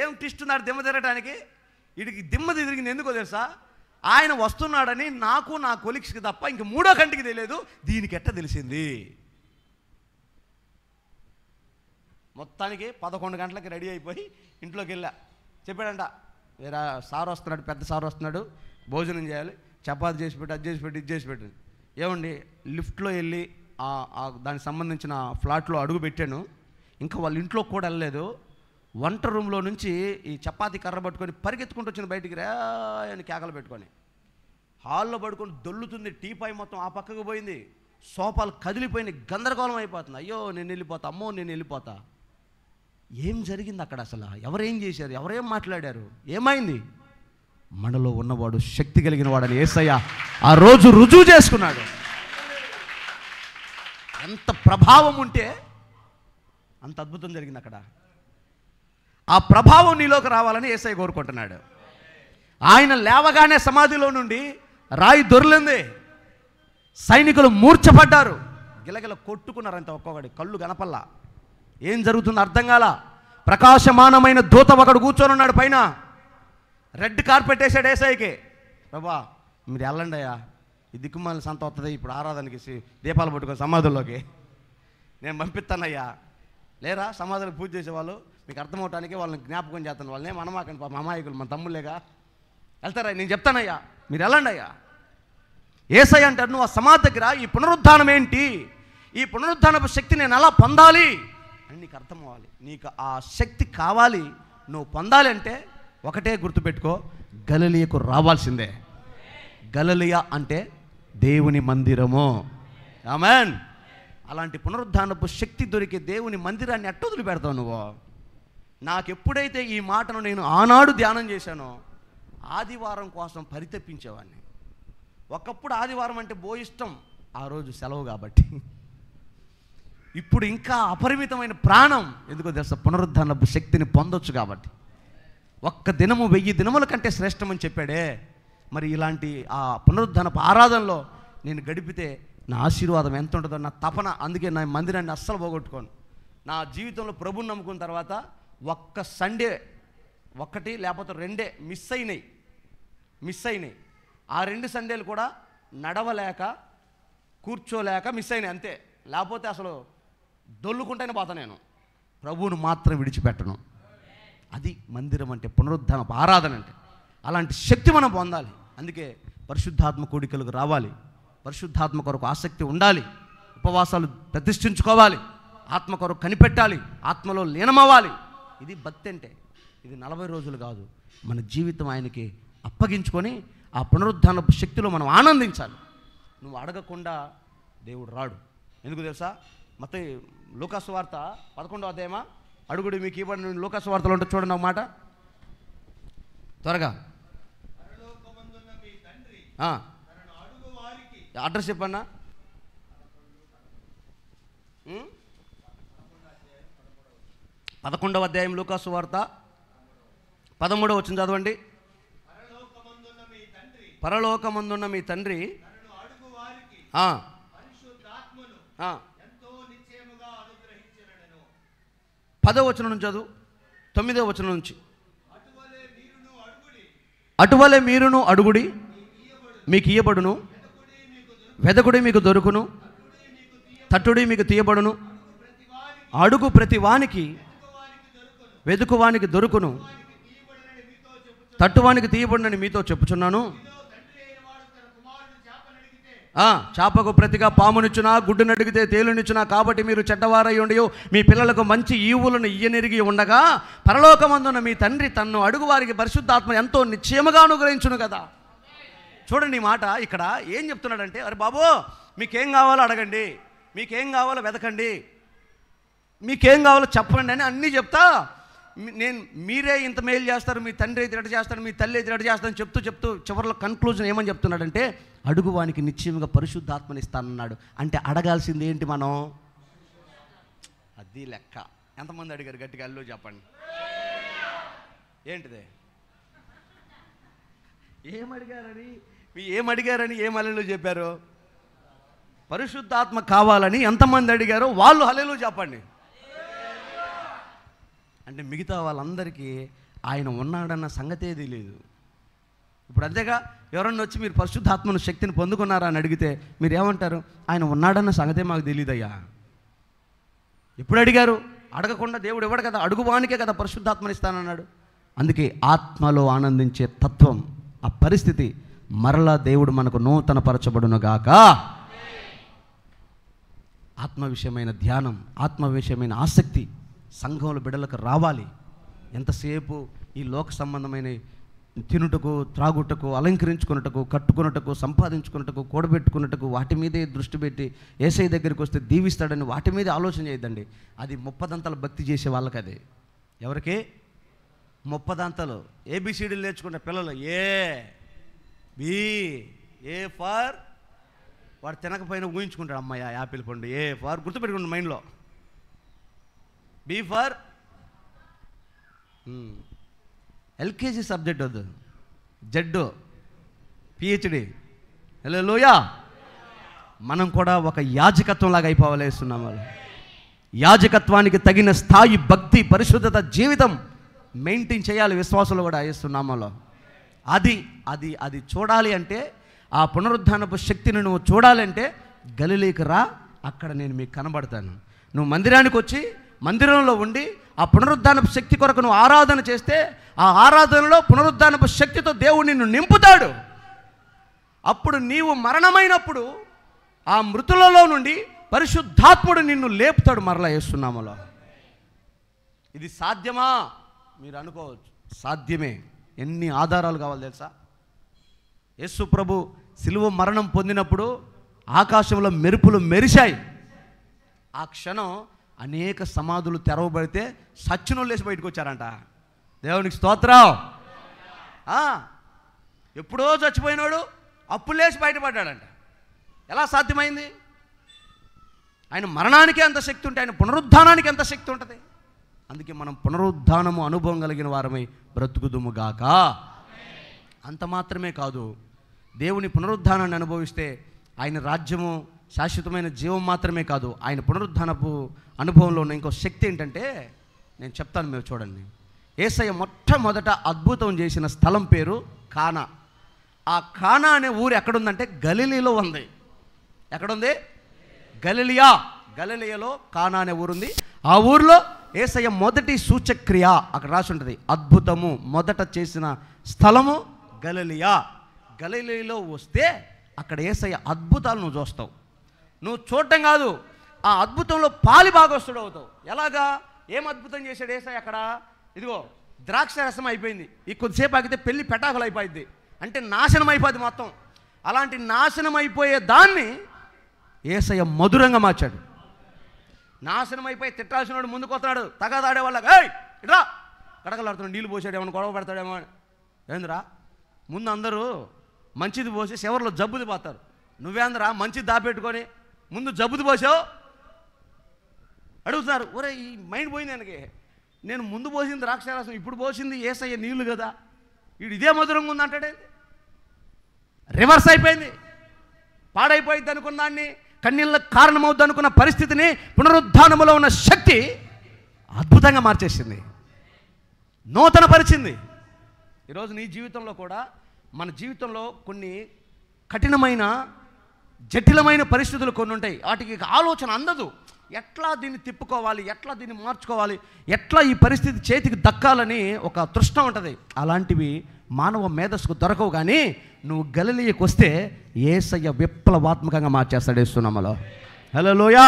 Speaker 1: ఏం ట్విస్ట్ ఉన్నారు దిమ్మ తిరగటానికి? వీడికి దిమ్మ తిరిగింది ఎందుకో తెలుసా? ఆయన వస్తున్నాడని నాకు నా కొలీగ్స్కి తప్ప ఇంక మూడో కంటికి తెలియదు. దీనికి ఎట్ట తెలిసింది? మొత్తానికి 11 గంటలకి రెడీ అయిపోయి ఇంట్లోకి వెళ్ళా. చెప్పాడంట, వేరే సార్ వస్తున్నాడు, పెద్ద సార్ వస్తున్నాడు, భోజనం చేయాలి, చపాతి చేసి పెట్టి, అది చేసి పెట్టి, ఇది చేసి పెట్టి. ఏమండి లిఫ్ట్లో వెళ్ళి దానికి సంబంధించిన ఫ్లాట్లో అడుగు పెట్టాను. ఇంకా వాళ్ళ ఇంట్లో కూడా వెళ్ళలేదు. వంట రూమ్లో నుంచి ఈ చపాతీ కర్ర పట్టుకొని పరిగెత్తుకుంటూ వచ్చిన బయటికి రా అని కేకలు పెట్టుకొని హాల్లో పడుకొని దొల్లుతుంది. టీపాయ్ మొత్తం ఆ పక్కకు పోయింది, సోఫాలు కదిలిపోయింది, గందరగోళం అయిపోతుంది. అయ్యో నేను వెళ్ళిపోతా, అమ్మో నేను వెళ్ళిపోతా. ఏం జరిగింది అక్కడ? అసలు ఎవరేం చేశారు, ఎవరేం మాట్లాడారు, ఏమైంది? మనలో ఉన్నవాడు శక్తి కలిగిన వాడని యేసయ్య ఆ రోజు రుజువు చేసుకున్నాడు. ఎంత ప్రభావం ఉంటే అంత అద్భుతం జరిగింది అక్కడ. ఆ ప్రభావం నీలోకి రావాలని యేసయ్య కోరుకుంటున్నాడు. ఆయన లేవగానే సమాధిలో నుండి రాయి దొర్లింది. సైనికులు మూర్ఛపడ్డారు, గిలగిల కొట్టుకున్నారంత. ఒక్కొక్కడి కళ్ళు కనపల్లా. ఏం జరుగుతుందో అర్థం కాల. ప్రకాశమానమైన దూత ఒకడు కూర్చొని ఉన్నాడు పైన. రెడ్ కార్పెట్ వేసాడు యేసయ్యకి. ప్రభా మీరు వెళ్ళండి అయ్యా, ఈ దిక్కుమాలిన సంత వస్తుంది ఇప్పుడు ఆరాధనకి, దీపాలు పట్టుకొని సమాధుల్లోకి నేను పంపిస్తానయ్యా. లేరా సమాధులకు పూజ చేసేవాళ్ళు, మీకు అర్థమవటానికి వాళ్ళని జ్ఞాపకం చేస్తాను. వాళ్ళని మనమాకండి, పాప అమాయకులు, మన తమ్ముళ్ళేగా, వెళ్తారా? నేను చెప్తానయ్యా, మీరు వెళ్ళండి అయ్యా. యేసయ్య అంటారు, నువ్వు ఆ సమాధి దగ్గర ఈ పునరుద్ధానం ఏంటి, ఈ పునరుద్ధానపు శక్తి నేను ఎలా పొందాలి అని నీకు అర్థం అవ్వాలి. నీకు ఆ శక్తి కావాలి, నువ్వు పొందాలి అంటే ఒకటే గుర్తుపెట్టుకో, గలిలయకు రావాల్సిందే. గలిలయ అంటే దేవుని మందిరము. ఆమేన్. అలాంటి పునరుద్ధానపు శక్తి దొరికే దేవుని మందిరాన్ని ఎట్ట వదిలిపెడతావు నువ్వు? నాకెప్పుడైతే ఈ మాటను నేను ఆనాడు ధ్యానం చేశానో, ఆదివారం కోసం పరితపించేవాడిని. ఒకప్పుడు ఆదివారం అంటే ఇష్టం, ఆ రోజు సెలవు కాబట్టి. ఇప్పుడు ఇంకా అపరిమితమైన ప్రాణం. ఎందుకో తెలుసా? పునరుద్ధానపు శక్తిని పొందొచ్చు కాబట్టి. ఒక్క దినము 1000 దినముల కంటే శ్రేష్టమని చెప్పాడే. మరి ఇలాంటి ఆ పునరుద్ధానపు ఆరాధనలో నేను గడిపితే నా ఆశీర్వాదం ఎంత ఉంటుందో నా తపన. అందుకే నా మందిరాన్ని అస్సలు పోగొట్టుకోను. నా జీవితంలో ప్రభుని నమ్ముకున్న తర్వాత ఒక్క సండే, ఒక్కటి లేకపోతే 2 మిస్ అయినాయి. ఆ 2 సండేలు కూడా నడవలేక కూర్చోలేక మిస్ అయినాయి అంతే. లేకపోతే అసలు దొల్లుకుంటేనే పోతా నేను. ప్రభువును మాత్రం విడిచిపెట్టను. అది మందిరం అంటే, పునరుద్ధానపు ఆరాధన అంటే. అలాంటి శక్తి మనం పొందాలి. అందుకే పరిశుద్ధాత్మ కూడికలకు రావాలి, పరిశుద్ధాత్మ కొరకు ఆసక్తి ఉండాలి, ఉపవాసాలు ప్రతిష్ఠించుకోవాలి, ఆత్మ కొరకు కనిపెట్టాలి, ఆత్మలో లీనమవ్వాలి. ఇది భక్తి అంటే. ఇది 40 రోజులు కాదు, మన జీవితం ఆయనకి అప్పగించుకొని ఆ పునరుద్ధానపు శక్తిలో మనం ఆనందించాలి. నువ్వు అడగకుండా దేవుడు రాడు. ఎందుకు తెలుసా? మత్తయి లూకాసు వార్త 11వ అధ్యాయమా, అడుగుడు మీకు ఇవ్వబడిన. లూకాసు వార్తలో ఉంటుంది చూడండి ఒక మాట త్వరగా. అడ్రస్ చెప్పన్నా. 11వ అధ్యాయం లూకాసు వార్త 13వ వచనం చదవండి. పరలోకమందున్న మీ తండ్రి 10వ వచనం నుంచి చదువు, 9వ వచనం నుంచి. అటువలే మీరును అడుగుడి, మీకు ఇయ్యబడును, వెదకుడి మీకు దొరుకును, తట్టుడి మీకు తీయబడును. అడుగు ప్రతి వానికి, వెదుకువానికి దొరుకును, తట్టువానికి తీయబడునని మీతో చెప్పుచున్నాను. చాపకు ప్రతిగా పామునిచ్చునా, గుడ్డును అడిగితే తేలునిచ్చునా. కాబట్టి మీరు చెడ్డవారై ఉండి మీ పిల్లలకు మంచి ఈవులను ఇయ్యనెరిగి ఉండగా, పరలోకమందున్న మీ తండ్రి తన్ను అడుగు వారికి పరిశుద్ధాత్మ ఎంతో నిశ్చయముగా అనుగ్రహించును కదా. చూడండి ఈ మాట ఇక్కడ ఏం చెప్తున్నాడంటే, అరే బాబు మీకేం కావాలో అడగండి, మీకేం కావాలో వెతకండి, మీకేం కావాలో చెప్పండి అని అన్నీ చెప్తా. మీరే ఇంత మేలు చేస్తారు, మీ తండ్రి అయితే ఎట చేస్తారు, మీ తల్లి అయితే ఎట చేస్తారని చెప్తూ చివరిలో కన్క్లూజన్ ఏమని చెప్తున్నాడంటే, అడుగు వానికి నిశ్చయంగా పరిశుద్ధాత్మని ఇస్తానన్నాడు. అంటే అడగాల్సింది ఏంటి మనం? అది లెక్క. ఎంతమంది అడిగారు గట్టిగా అల్లు చెప్పండి. ఏంటిదే? ఏమడిగారని అల్లెలు చెప్పారు? పరిశుద్ధాత్మ కావాలని ఎంతమంది అడిగారో వాళ్ళు హల్లెలూయా చెప్పండి. అంటే మిగతా వాళ్ళందరికీ ఆయన ఉన్నాడన్న సంగతే తెలియదు. ఇప్పుడు అంతేగా, ఎవరన్నా వచ్చి మీరు పరిశుద్ధాత్మను శక్తిని పొందుకున్నారా అని అడిగితే మీరు ఏమంటారు? ఆయన ఉన్నాడన్న సంగతే మాకు తెలియదయ్యా. ఎప్పుడు అడిగారు? అడగకుండా దేవుడు ఇవ్వడు కదా, అడుగువానికే కదా పరిశుద్ధాత్మని ఇస్తానన్నాడు. అందుకే ఆత్మలో ఆనందించే తత్వం, ఆ పరిస్థితి మరలా దేవుడు మనకు నూతన పరచబడునుగాక. ఆత్మ విషయమైన ధ్యానం, ఆత్మ విషయమైన ఆసక్తి సంఘంలో బిడ్డలకు రావాలి. ఎంతసేపు ఈ లోక సంబంధమైన తినుటకు, త్రాగుటకు, అలంకరించుకున్నటకు, కట్టుకున్నటకు, సంపాదించుకున్నటకు, కూడబెట్టుకున్నటకు వాటి మీదే దృష్టి పెట్టి యేసయ్య దగ్గరికి వస్తే దీవిస్తాడని వాటి మీద ఆలోచన చేయొద్దండి. అది 30 భక్తి చేసే వాళ్ళకి. అది ఎవరికి? 30 ఏబిసిడీలు నేర్చుకున్న పిల్లలు. ఏ ఫర్ వాడు తినకపోయినా ఊహించుకుంటాడు, అమ్మాయి యాపిల్ పండు. ఏ ఫర్ గుర్తుపెట్టుకుంటాడు మైండ్లో. బి ఫర్ ఎల్కేజీ సబ్జెక్ట్ వద్దు, జెడ్ పిహెచ్డి. హల్లెలూయా. మనం కూడా ఒక యాజకత్వం లాగా అయిపోవాలేస్తున్నాం. వాళ్ళు యాజకత్వానికి తగిన స్థాయి భక్తి, పరిశుద్ధత జీవితం మెయింటైన్ చేయాలి. విశ్వాసంలో కూడా వేస్తున్నామలో అది అది అది చూడాలి అంటే, ఆ పునరుద్ధానపు శక్తిని నువ్వు చూడాలంటే గలిలీకి రా, అక్కడ నేను మీకు కనబడతాను. నువ్వు మందిరానికి వచ్చి మందిరంలో ఉండి ఆ పునరుద్ధానపు శక్తి కొరకు నువ్వు ఆరాధన చేస్తే, ఆ ఆరాధనలో పునరుద్ధానపు శక్తితో దేవుడు నిన్ను నింపుతాడు. అప్పుడు నీవు మరణమైనప్పుడు ఆ మృతులలో నుండి పరిశుద్ధాత్ముడు నిన్ను లేపుతాడు మరలా యేసునామములో. ఇది సాధ్యమా? మీరు అనుకోవచ్చు, సాధ్యమే. ఎన్ని ఆధారాలు కావాలి తెలుసా? యేసు ప్రభు సిలువ మరణం పొందినప్పుడు ఆకాశంలో మెరుపులు మెరిశాయి. ఆ క్షణం అనేక సమాధులు తెరవబడితే సచ్చినోళ్ళు లేచి బయటకు వచ్చారంట. దేవునికి స్తోత్రం. ఎప్పుడో చచ్చిపోయినాడు అప్పుడు లేచి బయటపడ్డాడంట. ఎలా సాధ్యమైంది? ఆయన మరణానికి ఎంత శక్తి ఉంటే ఆయన పునరుద్ధానానికి ఎంత శక్తి ఉంటుంది. అందుకే మనం పునరుద్ధానము అనుభవం కలిగిన వారమై బ్రతుకుదుముగాక. అంత మాత్రమే కాదు, దేవుని పునరుద్ధానాన్ని అనుభవిస్తే ఆయన రాజ్యము, శాశ్వతమైన జీవం మాత్రమే కాదు, ఆయన పునరుద్ధానపు అనుభవంలో ఉన్న ఇంకో శక్తి ఏంటంటే నేను చెప్తాను, మీరు చూడండి. యేసయ్య మొట్టమొదట అద్భుతం చేసిన స్థలం పేరు కానా. ఆ కానా అనే ఊరు ఎక్కడుందంటే గలిలీలో ఉంది. ఎక్కడుంది? గలిలియాలో కానా అనే ఊరుంది. ఆ ఊరిలో యేసయ్య మొదటి సూచక్రియ అక్కడ రాసి ఉంటుంది. అద్భుతము మొదట చేసిన స్థలము గలిలీలో వస్తే అక్కడ యేసయ్య అద్భుతాలు నువ్వు చూస్తావు. నువ్వు చూడటం కాదు, ఆ అద్భుతంలో పాలి భాగస్తుడు అవుతావు. ఎలాగా? ఏం అద్భుతం చేశాడు యేసయ్య అక్కడ? ఇదిగో ద్రాక్ష రసం అయిపోయింది, ఈ కొద్దిసేపు ఆగితే పెళ్లి పెటాకులు అయిపోయింది, అంటే నాశనం అయిపోద్ది మొత్తం. అలాంటి నాశనం అయిపోయే దాన్ని యేసయ్య మధురంగా మార్చాడు. నాశనం అయిపోయి తిట్టాల్సిన వాడు ముందుకు వస్తున్నాడు, తగాదాడే వాళ్ళకి ఇట్లా గడగలాడుతున్నాడు, నీళ్ళు పోసాడు, ఏమన్నా గొడవ పెడతాడేమో. ఏందిరా, ముందు అందరూ మంచిది పోసి చివరిలో జబ్బుది పోతారు. నువ్వేంద్రా మంచిది దాపెట్టుకొని ముందు జబ్బుది పోసావు అడుగుతున్నారు. ఒరే, ఈ మైండ్ పోయింది ఆయనకి. నేను ముందు పోసింది ద్రాక్షారసం, ఇప్పుడు పోసింది యేసయ్య నీళ్లు కదా, వీడు ఇదే మధురంగా ఉందంటాడే. రివర్స్ అయిపోయింది. పాడైపోయింది అనుకున్న దాన్ని, కన్నీళ్ళకు కారణమవుద్ది అనుకున్న పరిస్థితిని పునరుద్ధానములో ఉన్న శక్తి అద్భుతంగా మార్చేసింది, నూతన పరిచింది. ఈరోజు నీ జీవితంలో కూడా, మన జీవితంలో కొన్ని కఠినమైన జటిలమైన పరిస్థితులు కొన్ని ఉంటాయి. వాటికి ఆలోచన అందదు. ఎట్లా దీన్ని తిప్పుకోవాలి, ఎట్లా దీన్ని మార్చుకోవాలి, ఎట్లా ఈ పరిస్థితి చేతికి దక్కాలని ఒక తృష్ణ ఉంటుంది. అలాంటివి మానవ మేధస్సుకు దొరకవు. కానీ నువ్వు గలిలీకి వస్తే యేసయ్య విప్లవాత్మకంగా మార్చేస్తాడు యేసునామములో. హల్లెలూయా.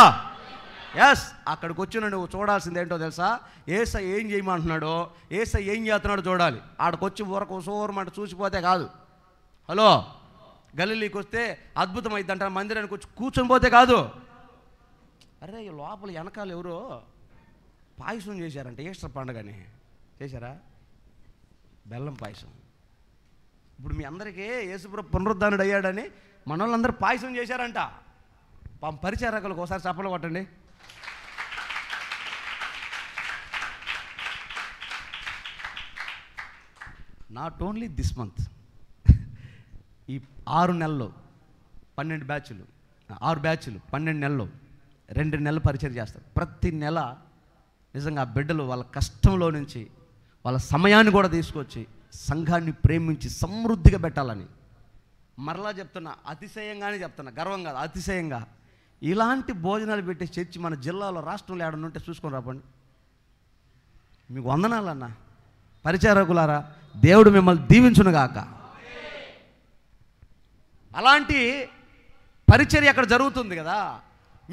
Speaker 1: ఎస్, అక్కడికి వచ్చిన నువ్వు చూడాల్సింది ఏంటో తెలుసా? యేసయ్య ఏం చేయమంటున్నాడో, యేసయ్య ఏం చేస్తున్నాడో చూడాలి. ఆడకొచ్చి ఊరకు సోరమంట చూసిపోతే కాదు. హలో, గలిలీకి వస్తే అద్భుతం అయిద్దంట, మందిరానికి వచ్చి కూర్చొని పోతే కాదు. అరే, లోపల వెనకాల ఎవరో పాయసం చేశారంట ఈస్టర్ పండుగని. చేశారా? బెల్లం పాయసం. ఇప్పుడు మీ అందరికీ యేసుప్రభు పునరుద్ధానుడు అయ్యాడని మన వాళ్ళందరూ పాయసం చేశారంట. పరిచారకులకు ఒకసారి చప్పలు కొట్టండి. నాట్ ఓన్లీ దిస్ మంత్, ఈ 6 నెలలు 12 బ్యాచ్లు, 6 బ్యాచ్లు 12 నెలలు 2 నెలలు పరిచయం చేస్తారు. ప్రతి నెల నిజంగా బిడ్డలు వాళ్ళ కష్టంలో నుంచి వాళ్ళ సమయాన్ని కూడా తీసుకొచ్చి సంఘాన్ని ప్రేమించి సమృద్ధిగా పెట్టాలని. మరలా చెప్తున్నా, అతిశయంగానే చెప్తున్నా, గర్వం కాదు, అతిశయంగా ఇలాంటి భోజనాలు పెట్టే చర్చి మన జిల్లాలో, రాష్ట్రంలో ఏడన్నా ఉంటే చూసుకొని రాపండి. మీకు వందనాలన్నా. పరిచారకులారా, దేవుడు మిమ్మల్ని దీవించునుగాక. అలాంటి పరిచర్య అక్కడ జరుగుతుంది కదా.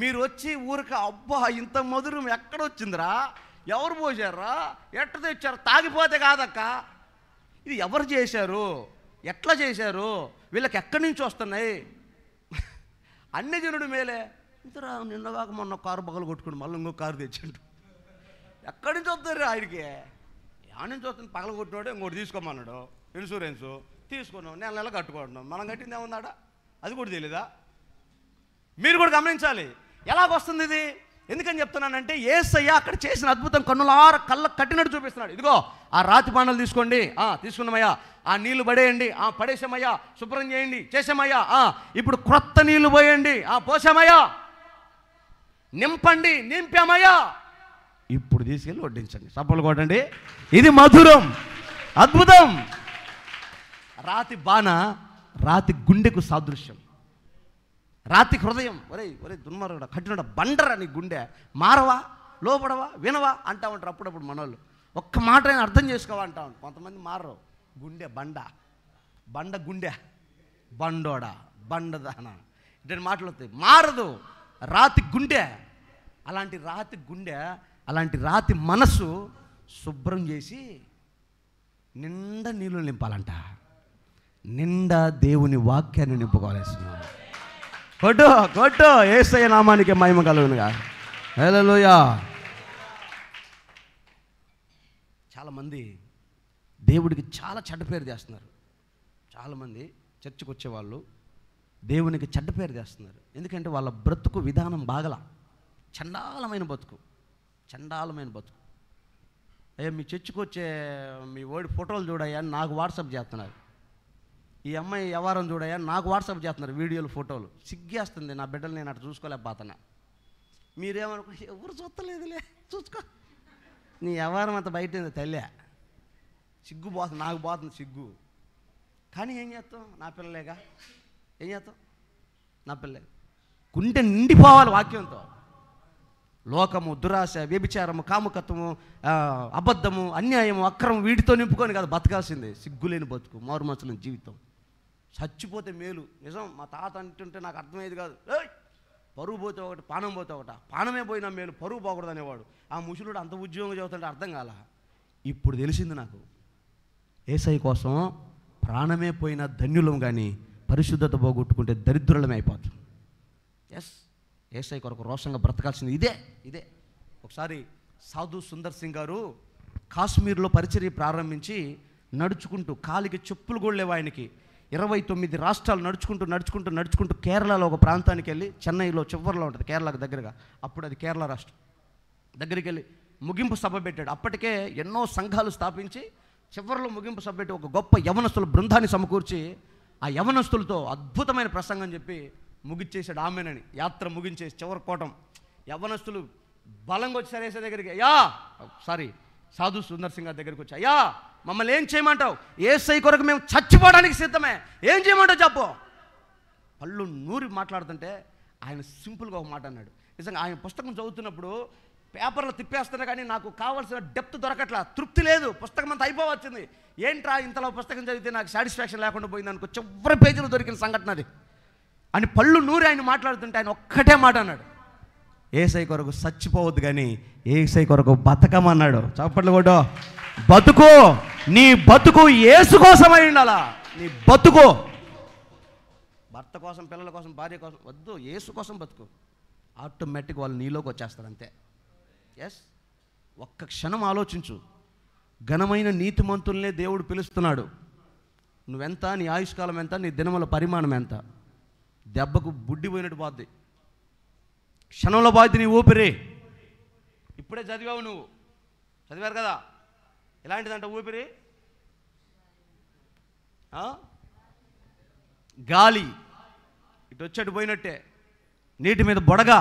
Speaker 1: మీరు వచ్చి ఊరికి అబ్బా ఇంత మధురం ఎక్కడొచ్చిందిరా, ఎవరు పోసారా, ఎట్ట తెచ్చారు, తాగిపోతే కాదక్క, ఇది ఎవరు చేశారు, ఎట్లా చేశారు, వీళ్ళకి ఎక్కడి నుంచి వస్తున్నాయి, అన్ని జనుడు మేలే. ఇంతరా నిన్నగాక మొన్న కారు పగలు కొట్టుకుని మళ్ళీ ఇంకో కారు తెచ్చిండు. ఎక్కడి నుంచి వస్తారు ఆయనకి? యాడ్ నుంచి వస్తుంది, పగల కొట్టినాడు, ఇంకోటి తీసుకోమన్నాడు, ఇన్సూరెన్సు తీసుకున్నాం, నెల నెల కట్టుకుంటున్నాం. మనం కట్టింది ఏముందాడా, అది కూడా తెలీదా? మీరు కూడా గమనించాలి ఎలాగొస్తుంది ఇది. ఎందుకని చెప్తున్నానంటే, యేసయ్య అక్కడ చేసిన అద్భుతం కన్నులార కళ్ళ కట్టినట్టు చూపిస్తున్నాడు. ఇదిగో ఆ రాతి పాండలు తీసుకోండి, తీసుకున్నామయ్యా, ఆ నీళ్లు పడేయండి, పడేసామయ్యా, శుభ్రం చేయండి, చేసామయ్యా, ఇప్పుడు క్రొత్త నీళ్లు పోయండి, పోసామయ్యా, నింపండి, నింపామయ్యా, ఇప్పుడు తీసుకెళ్ళి వడ్డించండి, చప్పలు కొట్టండి. ఇది మధురం, అద్భుతం. రాతి బాణ రాతి గుండెకు సాదృశ్యం, రాతి హృదయం. ఒరే ఒరే దుర్మార్గుడా, కట్టినోడా, బండరా నీ గుండె, మారవా, లోపడవా, వినవా అంటా ఉంటారు అప్పుడప్పుడు మనోళ్ళు. ఒక్క మాట అయినా అర్థం చేసుకోవా అంటా ఉంటారు. కొంతమంది మారరు. గుండె బండ గుండె, బండోడా, బండదాన, ఇటువంటి మాటలు వస్తాయి. మారదు, రాతి గుండె. అలాంటి రాతి గుండె, అలాంటి రాతి మనస్సు శుభ్రం చేసి నిండా నీళ్ళు నింపాలంట. నిండా దేవుని వాక్యాన్ని నింపుకోవాల్సింది. కొట్టు యేసయ్య నామానికి మహిమ కలుగునుగా. హల్లెలూయా. చాలామంది దేవుడికి చాలా చెడ్డ పేరు చేస్తున్నారు. చాలామంది చర్చికి వచ్చేవాళ్ళు దేవునికి చెడ్డ పేరు చేస్తున్నారు. ఎందుకంటే వాళ్ళ బ్రతుకు విధానం బాగల, చండాలమైన బతుకు. అయ్యా మీ చర్చికి వచ్చే మీ ఓడి ఫోటోలు చూడయ్యా నాకు వాట్సాప్ చేస్తున్నారు. ఈ అమ్మాయి వ్యవహారం చూడయ్యా నాకు వాట్సాప్ చేస్తున్నారు, వీడియోలు, ఫోటోలు. సిగ్గేస్తుంది నా బిడ్డలు నేను అట్లా చూసుకోలేకపోతున్నా. మీరేమనుకో, ఎవరు చూస్తలేదులే, చూసుకో, నీ వ్యవహారం అంత బయట తల్లే, సిగ్గు పోతుంది, నాకు పోతుంది సిగ్గు. కానీ ఏం చేస్తాం, నా పిల్లలేగా, ఏం చేస్తాం, నా పిల్లలే. గుండె నిండిపోవాలి వాక్యంతో. లోకము, దురాశ, వ్యభిచారము, కాముకత్వము, అబద్ధము, అన్యాయము, అక్రమం, వీటితో నింపుకొని కాదు బతకాల్సిందే. సిగ్గులేని బతుకు, మారుమచ్చలేని జీవితం. చచ్చిపోతే మేలు. నిజం, మా తాత అంటుంటే నాకు అర్థమయ్యేది కాదు. పరువు పోతే ఒకటి, పానం పోతే ఒకట. పానమే పోయినా మేలు, పరువు పోకూడదు అనేవాడు. ఆ ముసలుడు అంత ఉద్యోగం చదువుతుంటే అర్థం కాల. ఇప్పుడు తెలిసింది నాకు, యేసయ్య కోసం ప్రాణమే పోయిన ధన్యులం, కానీ పరిశుద్ధత పోగొట్టుకుంటే దరిద్రులమే అయిపోతాం. ఎస్, యేసయ్య కొరకు రోషంగా బ్రతకాల్సింది ఇదే. ఒకసారి సాధు సుందర్ సింగ్ గారు కాశ్మీర్లో పరిచర్య ప్రారంభించి నడుచుకుంటూ, కాలికి చెప్పులు కూడా లేవు ఆయనకి, 29 రాష్ట్రాలు నడుచుకుంటూ కేరళలో ఒక ప్రాంతానికి వెళ్ళి, చెన్నైలో చివరిలో ఉంటుంది, కేరళకు దగ్గరగా, అప్పుడు అది కేరళ రాష్ట్రం, దగ్గరికి వెళ్ళి ముగింపు సభ పెట్టాడు. అప్పటికే ఎన్నో సంఘాలు స్థాపించి చివరిలో ముగింపు సభ పెట్టి ఒక గొప్ప యవనస్తుల బృందాన్ని సమకూర్చి ఆ యవనస్తులతో అద్భుతమైన ప్రసంగం చెప్పి ముగిచ్చేసాడు. ఆమెనని యాత్ర ముగించేసి చివరి కోటం యవనస్తులు బలంగా వచ్చి యేసయ్య దగ్గరికి, సాధు సుందర్ సింగ్ గారి దగ్గరికి వచ్చి, అయ్యా మమ్మల్ని ఏం చేయమంటావు, యేసయ్య కొరకు మేము చచ్చిపోవడానికి సిద్ధమే, ఏం చేయమంటావు చెప్పు. పళ్ళు నూరి మాట్లాడుతుంటే ఆయన సింపుల్గా ఒక మాట అన్నాడు. నిజంగా ఆయన పుస్తకం చదువుతున్నప్పుడు పేపర్లు తిప్పేస్తున్నా కానీ నాకు కావాల్సిన డెప్త్ దొరకట్లా, తృప్తి లేదు, పుస్తకం అంతా అయిపోవచ్చింది. ఏంట్రా ఇంతలో పుస్తకం చదివితే నాకు సాటిస్ఫాక్షన్ లేకుండా పోయింది అనుకో, చివరి పేజీలు దొరికిన సంఘటన అది అని పళ్ళు నూరి ఆయన మాట్లాడుతుంటే ఆయన ఒక్కటే మాట అన్నాడు, యేసయ్య కొరకు చచ్చిపోవద్దు కానీ యేసయ్య కొరకు బతకమన్నాడు. చప్పట్లు కొట్టు. బతుకు, నీ బతుకు యేసు కోసమై ఉండాలా. నీ బతుకు భర్త కోసం, పిల్లల కోసం, భార్య కోసం వద్దు, యేసు కోసం బతుకు. ఆటోమేటిక్ వాళ్ళు నీలోకి వచ్చేస్తారు అంతే. ఎస్, ఒక్క క్షణం ఆలోచించు, ఘనమైన నీతిమంతుల్నే దేవుడు పిలుస్తున్నాడు. నువ్వెంత, నీ ఆయుష్కాలం ఎంత, నీ దినముల పరిమాణం ఎంత? దెబ్బకు బుడ్డి పోయినట్టు పోద్ది, క్షణంలో పోద్ది నీ ఊపిరి. ఇప్పుడే చదివావు, నువ్వు చదివారు కదా, ఎలాంటిదంట ఊపిరి? గాలి ఇటు వచ్చేటు పోయినట్టే, నీటి మీద బొడగా.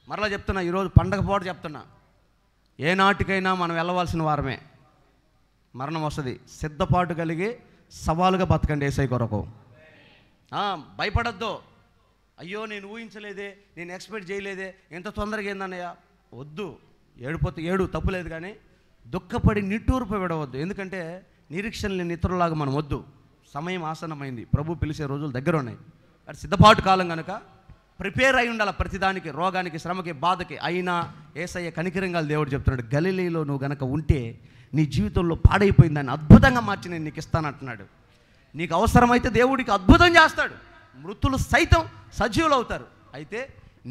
Speaker 1: మరలా చెప్తున్నా, ఈరోజు పండగ పూట చెప్తున్నా, ఏ నాటికైనా మనం వెళ్ళవలసిన వారమే. మరణం వస్తుంది, సిద్ధపాటు కలిగి సవాలుగా బతకండి యేసయ్య కొరకు. భయపడద్దు. అయ్యో నేను ఊహించలేదే, నేను ఎక్స్పెక్ట్ చేయలేదే, ఎంత తొందరగా ఏందన్నయ్య, వద్దు. ఏడిపోతే ఏడు, తప్పులేదు, కానీ దుఃఖపడి నిట్టూర్పు విడవద్దు. ఎందుకంటే నిరీక్షణ లేని ఇతరులాగా మనం వద్దు. సమయం ఆసన్నమైంది, ప్రభు పిలిచే రోజులు దగ్గర ఉన్నాయి. అది సిద్ధపాటు కాలం కనుక ప్రిపేర్ అయి ఉండాలి ప్రతిదానికి, రోగానికి, శ్రమకి, బాధకి. అయినా యేసయ్య కనికరంగా దేవుడు చెప్తున్నాడు, గలిలీలో నువ్వు గనక ఉంటే నీ జీవితంలో పాడైపోయింది దాన్ని అద్భుతంగా మార్చి నేను నీకు ఇస్తానంటున్నాడు. నీకు అవసరమైతే దేవుడికి అద్భుతం చేస్తాడు, మృతులు సైతం సజీవులు అవుతారు. అయితే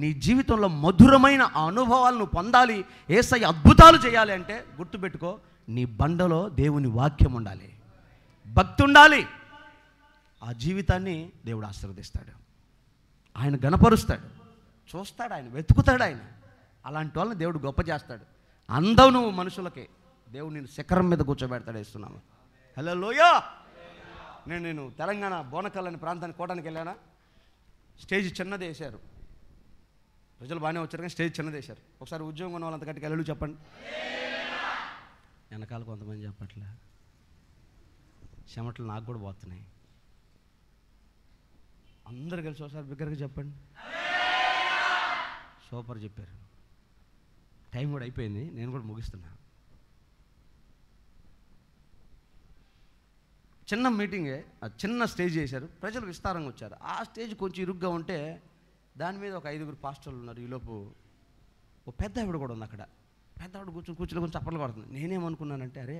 Speaker 1: నీ జీవితంలో మధురమైన ఆ అనుభవాలను పొందాలి, యేసయ్య అద్భుతాలు చేయాలి అంటే గుర్తుపెట్టుకో, నీ బండలో దేవుని వాక్యం ఉండాలి, భక్తి ఉండాలి. ఆ జీవితాన్ని దేవుడు ఆశీర్వదిస్తాడు, ఆయన గణపరుస్తాడు, చూస్తాడు, ఆయన వెతుకుతాడు. ఆయన అలాంటి వాళ్ళని దేవుడు గొప్ప చేస్తాడు. అందవు నువ్వు మనుషులకి, దేవుడు నేను శిఖరం మీద కూర్చోబెడతాడు. ఇస్తున్నాము. హల్లెలూయా. నేను తెలంగాణ బోనకల్ అనే ప్రాంతానికి కోటానికి వెళ్ళానా, స్టేజ్ చిన్నది వేశారు, ప్రజలు బాగానే వచ్చారు కానీ స్టేజ్ చిన్నది వేశారు. ఒకసారి ఉద్యోగం ఉన్న వాళ్ళంత గట్టికి హల్లెలూయా చెప్పండి. వెనకాల కొంతమంది చెప్పట్లే, చెమటలు నాకు కూడా పోతున్నాయి. అందరు కలిసి ఒకసారి బిగ్గరగా చెప్పండి. సూపర్ చెప్పారు. టైం కూడా అయిపోయింది, నేను కూడా ముగిస్తున్నా. చిన్న మీటింగే, చిన్న స్టేజ్ చేశారు, ప్రజలు విస్తారంగా వచ్చారు. ఆ స్టేజ్ కొంచెం ఇరుగ్గా ఉంటే దాని మీద ఒక 5 పాస్టర్లు ఉన్నారు. ఈలోపు ఓ పెద్ద ఆవిడ కూడా ఉంది అక్కడ. పెద్ద ఆవిడ కూర్చుని కొంచెం చప్పట్లు కొడుతుంది. నేనేమనుకున్నానంటే, అరే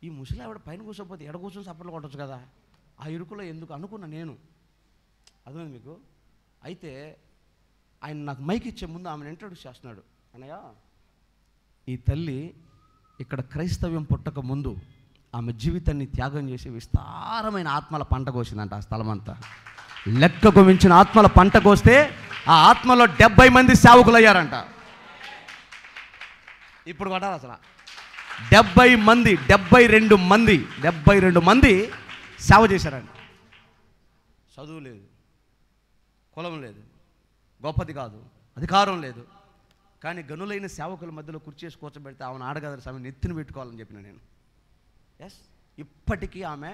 Speaker 1: ఈ ముసలి ఆవిడ పైన కూర్చోకపోతే ఎడ కూర్చొని చప్పట్లు కొట్టచ్చు కదా, ఆ ఇరుకులో ఎందుకు అనుకున్నా నేను. అర్థమైంది మీకు? అయితే ఆయన నాకు మైక్ ఇచ్చే ముందు ఆమెను ఇంట్రొడ్యూస్ చేస్తున్నాడు. అన్నయ్య, ఈ తల్లి ఇక్కడ క్రైస్తవ్యం పుట్టక ముందు ఆమె జీవితాన్ని త్యాగం చేసి విస్తారమైన ఆత్మల పంట కోసిందంట. ఆ స్థలం అంతా లెక్కకు మించిన ఆత్మల పంట కోస్తే ఆ ఆత్మలో 70 మంది సేవకులు అయ్యారంట. ఇప్పుడు కొట్టాలి అసలు 70 మంది, 72 మంది సేవ చేశారంట. చదువు లేదు, కులం లేదు, గొప్పది కాదు, అధికారం లేదు, కానీ గనులైన సేవకుల మధ్యలో కుర్చేసి కూర్చోబెడితే ఆమెను ఆడగదరు సమయం నెత్తిని పెట్టుకోవాలని చెప్పిన నేను. ఎస్, ఇప్పటికీ ఆమె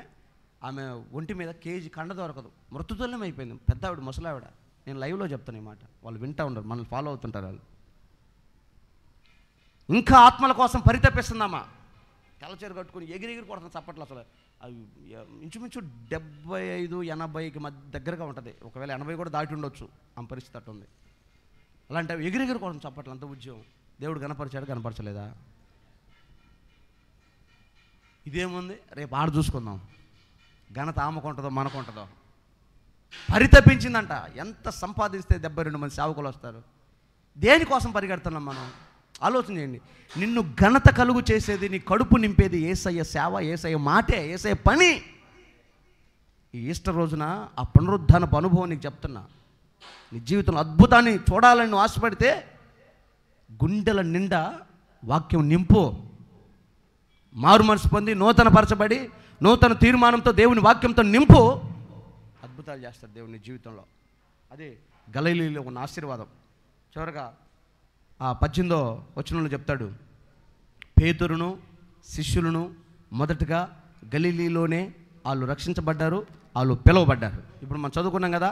Speaker 1: ఒంటి మీద కేజీ కండ దొరకదు, మృతుతుల్యం అయిపోయింది. పెద్ద ఆవిడ, ముసలావిడ. నేను లైవ్లో చెప్తాను ఈ మాట, వాళ్ళు వింటూ ఉండరు, మనల్ని ఫాలో అవుతుంటారు వాళ్ళు. ఇంకా ఆత్మల కోసం పరితపిస్తుందమ్మా, తెల్లచీర కట్టుకుని ఎగిరి కొడుతుంది చప్పట్లు. అసలు అవి ఇంచుమించు 75-80కి మధ్య దగ్గరగా ఉంటుంది. ఒకవేళ 80 కూడా దాటి ఉండొచ్చు, ఆ పరిస్థితి అట్టు ఉంది. అలాంటి ఎగిరి కొడుతుంది చప్పట్లు. అంత ఉద్యోగం దేవుడు కనపరిచాడు, కనపరచలేదా? ఇదేముంది, రేపు ఆడ చూసుకుందాం, ఘనత ఆమెకుంటుందో మనకుంటుందో. పరితపించిందంట. ఎంత సంపాదిస్తే 72 మంది సేవకులు వస్తారు? దేనికోసం పరిగెడుతున్నాం మనం? ఆలోచన చేయండి. నిన్ను ఘనత కలుగు చేసేది, నీ కడుపు నింపేది యేసయ్య సేవ, యేసయ్య మాటే, యేసయ్య పని. ఈ ఈస్టర్ రోజున ఆ పునరుద్ధానపు అనుభవం నీకు చెప్తున్నా. నీ జీవితంలో అద్భుతాన్ని చూడాలని నువ్వు ఆశపడితే గుండెల నిండా వాక్యం నింపు. మారు మనసు పొంది నూతన పరచబడి నూతన తీర్మానంతో దేవుని వాక్యంతో నింపు. అద్భుతాలు చేస్తాడు దేవుని నీ జీవితంలో. అదే గలిలీలో ఉన్న ఆశీర్వాదం. చివరగా ఆ 18వ వచనంలో చెప్తాడు, పేతురును శిష్యులను మొదటగా గలిలీలోనే వాళ్ళు రక్షించబడ్డారు, వాళ్ళు పిలువబడ్డారు. ఇప్పుడు మనం చదువుకున్నాం కదా,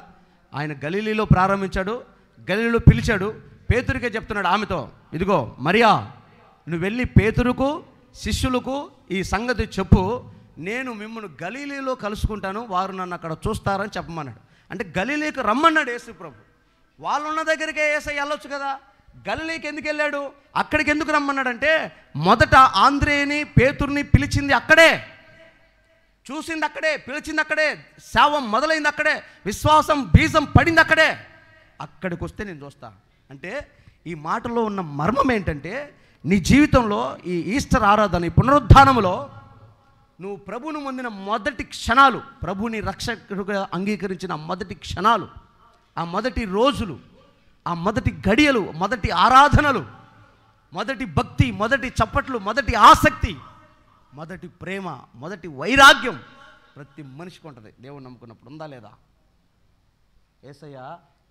Speaker 1: ఆయన గలిలీలో ప్రారంభించాడు, గలిలీలో పిలిచాడు. పేతురికే చెప్తున్నాడు ఆమెతో, ఇదిగో మరియా, నువ్వు వెళ్ళి పేతురుకు శిష్యులకు ఈ సంగతి చెప్పు, నేను మిమ్మల్ని గలిలీలో కలుసుకుంటాను, వారు నన్ను అక్కడ చూస్తారని చెప్పమన్నాడు. అంటే గలిలీకి రమ్మన్నాడు యేసు ప్రభు. వాళ్ళున్న దగ్గరికే యేసయ్య వెళ్ళొచ్చు కదా, గలిలీకి ఎందుకు వెళ్ళాడు? అక్కడికి ఎందుకు రమ్మన్నాడంటే, మొదట ఆంద్రేయని పేతుర్ని పిలిచింది అక్కడే, చూసింది అక్కడే, పిలిచింది అక్కడే, సేవ మొదలైంది అక్కడే, విశ్వాసం బీజం పడింది అక్కడే. అక్కడికి వస్తే నేను చూస్తా. అంటే ఈ మాటలో ఉన్న మర్మం ఏంటంటే, నీ జీవితంలో ఈ ఈస్టర్ ఆరాధన, ఈ పునరుద్ధానములో నువ్వు ప్రభువును పొందిన మొదటి క్షణాలు, ప్రభుని రక్షకుడుగా అంగీకరించిన మొదటి క్షణాలు, ఆ మొదటి రోజులు, ఆ మొదటి గడియలు, మొదటి ఆరాధనలు, మొదటి భక్తి, మొదటి చప్పట్లు, మొదటి ఆసక్తి, మొదటి ప్రేమ, మొదటి వైరాగ్యం ప్రతి మనిషికి ఉంటుంది. దేవుడు నమ్ముకున్నప్పుడు ఉందా లేదా? యేసయ్య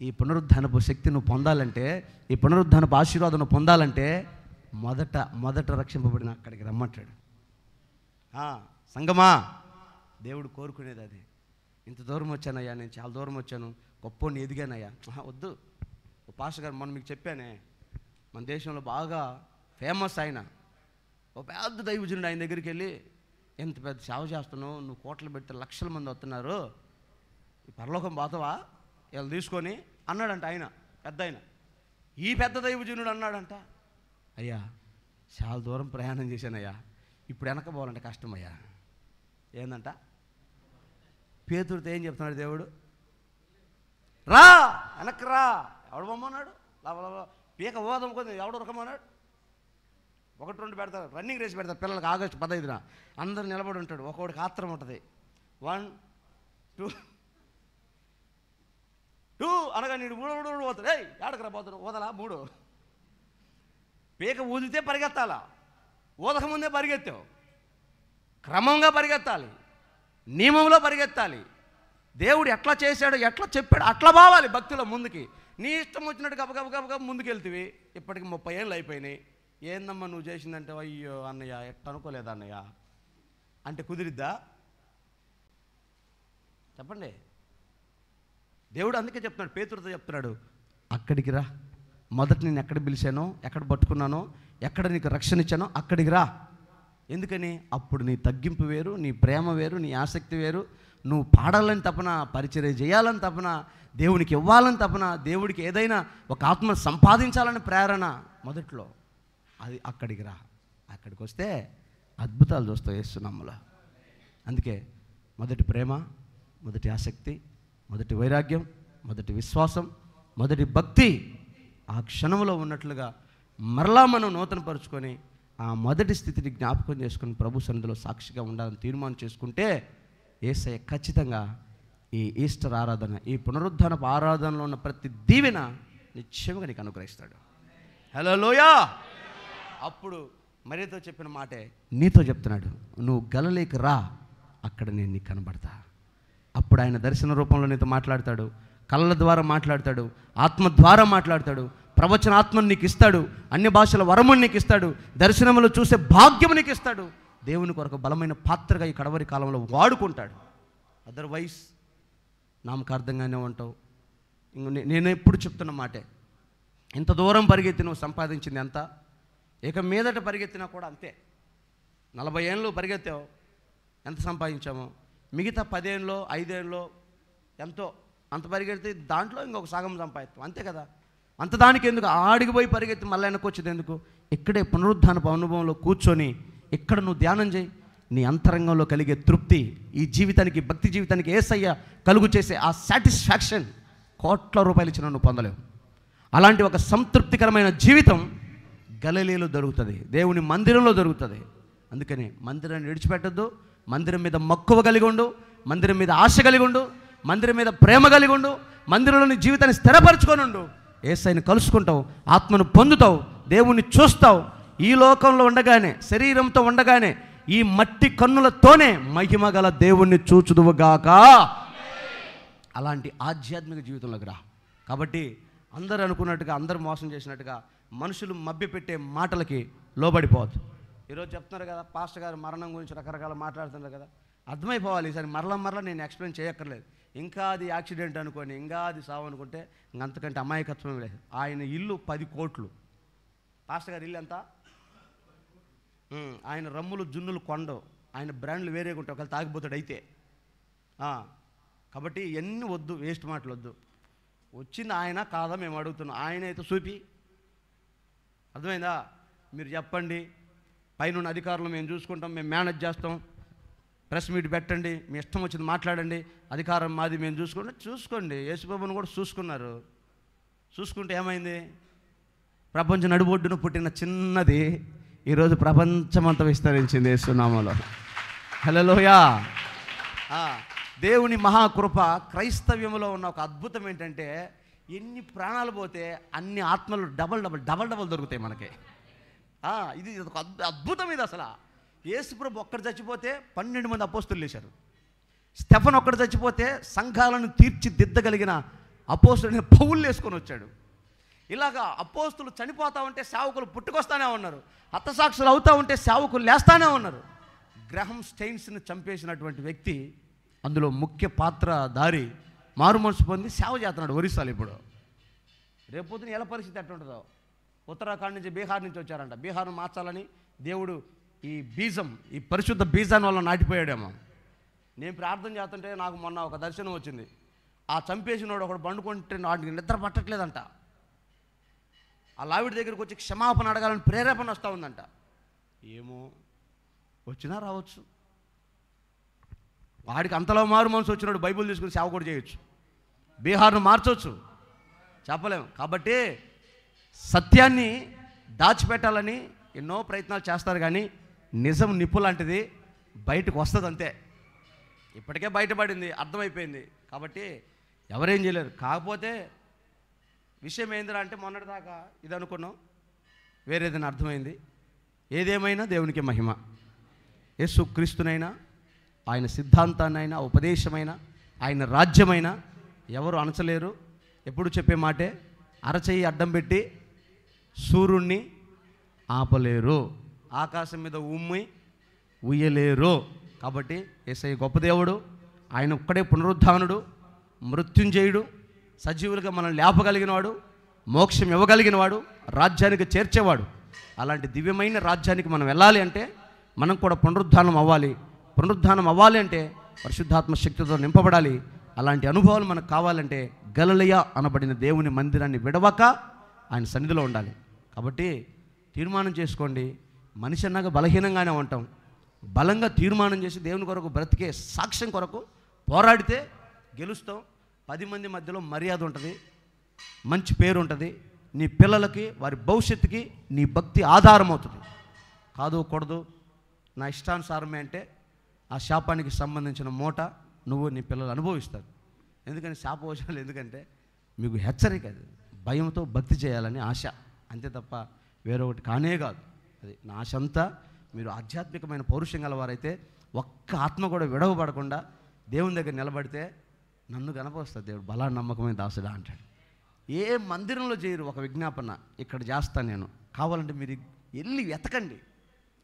Speaker 1: ఈ పునరుద్ధానపు శక్తి నువ్వు పొందాలంటే, ఈ పునరుద్ధానపు ఆశీర్వాదం నువ్వు పొందాలంటే మొదట రక్షింపబడిన అక్కడికి రమ్మంటాడు. సంగమా, దేవుడు కోరుకునేది అది. ఇంత దూరం వచ్చానయ్యా, నేను చాలా దూరం వచ్చాను, గొప్పని ఎదిగానయ్యా. వద్దు. పాస్టర్ గారు మొన్న మీకు చెప్పానే, మన దేశంలో బాగా ఫేమస్ ఆయన ఓ పెద్ద దైవజనుడు, ఆయన దగ్గరికి వెళ్ళి, ఎంత పెద్ద సేవ చేస్తున్నావు, నువ్వు కోట్లు పెడితే లక్షల మంది వస్తున్నారు, ఈ పరలోకం పోతావా వీళ్ళు తీసుకొని అన్నాడంట. ఆయన పెద్ద ఆయన, ఈ పెద్ద దైవజనుడు అన్నాడంట, అయ్యా చాలా దూరం ప్రయాణం చేశానయ్యా, ఇప్పుడు వెనక పోవాలంటే కష్టమయ్యా. ఏందంట? పేతురుతో ఏం చెప్తున్నాడు దేవుడు? రా, వెనక్కి రా. ఎవడు బొమ్మన్నాడు? పీక ఓదం కొంది ఎవడు ఉరకమన్నాడు? 1-2 పెడతారు, రన్నింగ్ రేస్ పెడతారు పిల్లలకి. ఆగస్టు 15న అందరు నిలబడి ఉంటాడు, ఒక్కొక్కడికి ఆత్రం ఉంటుంది. 1 2 అనగా నీడు 3 పోతాడు. ఏడకరా పోతాడు, ఓదలా 3. పీక ఊదితే పరిగెత్తాలా, ఊదక ముందే పరిగెత్తావు. క్రమంగా పరిగెత్తాలి, నియమంలో పరిగెత్తాలి. దేవుడు ఎట్లా చేశాడో, ఎట్లా చెప్పాడు అట్లా బావాలి భక్తిలో ముందుకి. నీ ఇష్టం వచ్చినట్టు గబగబ ముందుకు వెళ్తేవి. ఇప్పటికి 30 ఏళ్ళు అయిపోయినాయి. ఏందమ్మా నువ్వు చేసిందంటే, అయ్యో అన్నయ్య ఎట్ట అనుకోలేదు అన్నయ్య అంటే కుదిరిద్దా? చెప్పండి. దేవుడు అందుకే చెప్తున్నాడు, పేతురుతో చెప్తున్నాడు, అక్కడికి రా. మొదట నేను ఎక్కడ పిలిచానో, ఎక్కడ పట్టుకున్నానో, ఎక్కడ నీకు రక్షణ ఇచ్చానో అక్కడికి రా. ఎందుకని? అప్పుడు నీ తగ్గింపు వేరు, నీ ప్రేమ వేరు, నీ ఆసక్తి వేరు. నువ్వు పాడాలని తపన, పరిచర్య చేయాలని తపన, దేవునికి ఇవ్వాలని తపన, దేవుడికి ఏదైనా ఒక ఆత్మ సంపాదించాలని ప్రేరణ మొదట్లో. అది అక్కడికి రా. అక్కడికి వస్తే అద్భుతాలు చూస్తావు యేసు నామములో. అందుకే మొదటి ప్రేమ, మొదటి ఆసక్తి, మొదటి వైరాగ్యం, మొదటి విశ్వాసం, మొదటి భక్తి ఆ క్షణంలో ఉన్నట్లుగా మరలా మనం నూతనపరుచుకొని ఆ మొదటి స్థితిని జ్ఞాపకం చేసుకుని ప్రభు సన్నిధిలో సాక్షిగా ఉండాలని తీర్మానం చేసుకుంటే యేసయ్య ఖచ్చితంగా ఈ ఈస్టర్ ఆరాధన, ఈ పునరుద్ధానపు ఆరాధనలో ఉన్న ప్రతి దీవెన నిశ్చయంగా నీకు అనుగ్రహిస్తాడు. హల్లెలూయా. అప్పుడు మరియతో చెప్పిన మాటే నీతో చెప్తున్నాడు, నువ్వు గలిలయకి రా, అక్కడ నేను నీకు కనబడతా. అప్పుడు ఆయన దర్శన రూపంలో నీతో మాట్లాడతాడు, కళ్ళ ద్వారా మాట్లాడతాడు, ఆత్మ ద్వారా మాట్లాడతాడు, ప్రవచన ఆత్మను నీకు ఇస్తాడు, అన్య భాషల వరముని నీకు ఇస్తాడు, దర్శనములు చూసే భాగ్యము నీకు ఇస్తాడు. దేవుని కొరకు బలమైన పాత్రగా ఈ కడవరి కాలంలో వాడుకుంటాడు. అదర్వైజ్ నామకార్థంగానే ఉంటావు. నేను ఎప్పుడు చెప్తున్న మాటే, ఇంత దూరం పరిగెత్తి నువ్వు సంపాదించింది ఎంత? ఇక మీదట పరిగెత్తినా కూడా అంతే. 40 ఏళ్ళు పరిగెత్తావు, ఎంత సంపాదించామో? మిగతా 10 ఏళ్ళలో 5 ఏళ్ళలో ఎంతో అంత పరిగెడితే దాంట్లో ఇంకొక సగం సంపాదిస్తాం, అంతే కదా. అంత దానికి ఎందుకు ఆడికి పోయి పరిగెత్తి మళ్ళీ వెనక్కి వచ్చేది ఎందుకు? ఇక్కడే పునరుద్ధానపు అనుభవంలో కూర్చొని ఇక్కడ నువ్వు ధ్యానం చేయి. నీ అంతరంగంలో కలిగే తృప్తి, ఈ జీవితానికి, భక్తి జీవితానికి యేసయ్య కలుగు చేసే ఆ సాటిస్ఫాక్షన్ కోట్ల రూపాయలు ఇచ్చిన నువ్వు పొందలేవు. అలాంటి ఒక సంతృప్తికరమైన జీవితం గలిలయలో దొరుకుతుంది, దేవుని మందిరంలో దొరుకుతుంది. అందుకని మందిరాన్ని విడిచిపెట్టద్దు. మందిరం మీద మక్కువ కలిగి ఉండు, మందిరం మీద ఆశ కలిగి ఉండు, మందిరం మీద ప్రేమ కలిగి ఉండు, మందిరంలోని జీవితాన్ని స్థిరపరచుకొని ఉండు. యేసయ్యని కలుసుకుంటావు, ఆత్మను పొందుతావు, దేవుణ్ణి చూస్తావు. ఈ లోకంలో ఉండగానే, శరీరంతో ఉండగానే, ఈ మట్టి కన్నులతోనే మహిమ గల దేవుణ్ణి చూచుదువుగాక. అలాంటి ఆధ్యాత్మిక జీవితంలోకి రా. కాబట్టి అందరూ అనుకున్నట్టుగా, అందరూ మోసం చేసినట్టుగా మనుషులు మభ్యపెట్టే మాటలకి లోబడిపోవద్దు. ఈరోజు చెప్తున్నారు కదా, పాస్టర్ గారు మరణం గురించి రకరకాల మాట్లాడుతున్నారు కదా, అర్థమైపోవాలి. ఈసారి మరలా నేను ఎక్స్ప్లెయిన్ చేయక్కర్లేదు. ఇంకా అది యాక్సిడెంట్ అనుకోని, ఇంకా అది సావు అనుకుంటే ఇంకంతకంటే అమాయకత్వం లేదు. ఆయన ఇల్లు 10 కోట్లు. పాస్టర్ గారు ఇల్లు ఎంత? ఆయన రమ్ములు జున్నులు కొండవు, ఆయన బ్రాండ్లు వేరేగా ఉంటాయి, ఒకవేళ తాగిపోతాడు అయితే. కాబట్టి ఎన్ని వద్దు, వేస్ట్ మాటలు వద్దు. వచ్చింది ఆయన కాదా మేము అడుగుతున్నాం. ఆయన అయితే చూపి, అర్థమైందా? మీరు చెప్పండి, పైన అధికారులు మేము చూసుకుంటాం, మేము మేనేజ్ చేస్తాం, ప్రెస్ మీట్ పెట్టండి, మీ ఇష్టం వచ్చింది మాట్లాడండి, అధికారం మాది, మేము చూసుకోండి. యేసుబాబుని కూడా చూసుకున్నారు. చూసుకుంటే ఏమైంది? ప్రపంచ నడుబొడ్డున పుట్టిన చిన్నది ఈరోజు ప్రపంచమంతా విస్తరించింది యేసునామములో. హల్లెలూయా. దేవుని మహాకృప. క్రైస్తవ్యంలో ఉన్న ఒక అద్భుతం ఏంటంటే ఎన్ని ప్రాణాలు పోతే అన్ని ఆత్మలు డబల్ దొరుకుతాయి మనకి. ఇది ఒక అద్భుతం. ఇది అసలు యేసుప్రభు ఒక్కడు చచ్చిపోతే 12 మంది అపోస్తులు లేచారు. స్టెఫన్ ఒక్కడు చచ్చిపోతే సంఘాలను తీర్చిదిద్దగలిగిన అపోస్తులని పౌలు వేసుకొని వచ్చాడు. ఇలాగా అపోస్తులు చనిపోతూ ఉంటే సేవకులు పుట్టుకొస్తానే ఉన్నారు. హతసాక్షులు అవుతూ ఉంటే సేవకులు లేస్తానే ఉన్నారు. గ్రహం స్టెయిన్స్ని చంపేసినటువంటి వ్యక్తి అందులో ముఖ్య పాత్రధారి మారు మనసు పొంది సేవ చేస్తున్నాడు ఒరిస్సాలో. ఇప్పుడు రేపొద్దున ఎలా పరిస్థితి ఎట్లుంటుందో. ఉత్తరాఖండ్ నుంచి బీహార్ నుంచి వచ్చారంట. బీహార్ను మార్చాలని దేవుడు ఈ పరిశుద్ధ బీజాన్ని వల్ల నాటిపోయాడేమో. నేను ప్రార్థన చేస్తుంటే నాకు మొన్న ఒక దర్శనం వచ్చింది. ఆ చంపేసినోడు ఒకడు పండుకుంటే వాడికి నిద్ర పట్టట్లేదంట. ఆ లావిడి దగ్గరికి వచ్చి క్షమాపణ అడగాలని ప్రేరేపణ వస్తూ ఉందంట. ఏమో వచ్చినా రావచ్చు. వాడికి అంతలో మారు మనసు వచ్చినాడు బైబిల్ తీసుకుని సేవ కూడా చేయొచ్చు. బీహార్ను మార్చవచ్చు, చెప్పలేము. కాబట్టి సత్యాన్ని దాచిపెట్టాలని ఎన్నో ప్రయత్నాలు చేస్తారు, కానీ నిజం నిప్పు లాంటిది బయటకు వస్తుంది అంతే. ఇప్పటికే బయటపడింది, అర్థమైపోయింది. కాబట్టి ఎవరేం చేయలేరు. కాకపోతే విషయం ఏందిరా అంటే మొన్నటిదాకా ఇది అనుకున్నాం, వేరేదైనా అర్థమైంది. ఏదేమైనా దేవునికి మహిమ. యేసు క్రీస్తునైనా, ఆయన సిద్ధాంతాన్నైనా, ఉపదేశమైనా, ఆయన రాజ్యమైనా ఎవరు అణచలేరు. ఎప్పుడు చెప్పే మాటే, అరచెయ్యి అడ్డం పెట్టి సూర్యుణ్ణి ఆపలేరు, ఆకాశం మీద ఉయ్యలేరు. కాబట్టి యేసయ్య గొప్ప దేవుడు. ఆయన ఒక్కడే పునరుద్ధానుడు, మృత్యుంజయుడు, సజీవులుగా మనం లేపగలిగినవాడు, మోక్షం ఇవ్వగలిగినవాడు, రాజ్యానికి చేర్చేవాడు. అలాంటి దివ్యమైన రాజ్యానికి మనం వెళ్ళాలి అంటే మనం కూడా పునరుద్ధానం అవ్వాలి. పునరుద్ధానం అవ్వాలి అంటే పరిశుద్ధాత్మ శక్తితో నింపబడాలి. అలాంటి అనుభవాలు మనకు కావాలంటే గలిలయ అనబడిన దేవుని మందిరాన్ని విడవక ఆయన సన్నిధిలో ఉండాలి. కాబట్టి తీర్మానం చేసుకోండి. మనిషి అన్నాక బలహీనంగానే ఉంటాం. బలంగా తీర్మానం చేసి దేవుని కొరకు బ్రతికే సాక్ష్యం కొరకు పోరాడితే గెలుస్తాం. 10 మంది మధ్యలో మర్యాద ఉంటుంది, మంచి పేరు ఉంటుంది. నీ పిల్లలకి, వారి భవిష్యత్తుకి నీ భక్తి ఆధారం అవుతుంది. కాదు కూడదు నా ఇష్టానుసారమే అంటే ఆ శాపానికి సంబంధించిన మూట నువ్వు నీ పిల్లలు అనుభవిస్తారు. ఎందుకని శాపవచనాలు? ఎందుకంటే మీకు హెచ్చరిక. అది భయంతో భక్తి చేయాలని ఆశ, అంతే తప్ప వేరొకటి కానే కాదు. అది నా ఆశ అంతా మీరు ఆధ్యాత్మికమైన పౌరుషం గలవారైతే ఒక్క ఆత్మ కూడా విడవబడకుండా దేవుని దగ్గర నిలబడితే నన్ను కనపరుస్తుంది దేవుడు. బలా నమ్మకమైన దాసుడా అంటాడు. ఏ మందిరంలో చేయరు ఒక విజ్ఞాపన, ఇక్కడ చేస్తాను నేను. కావాలంటే మీరు వెళ్ళి వెతకండి.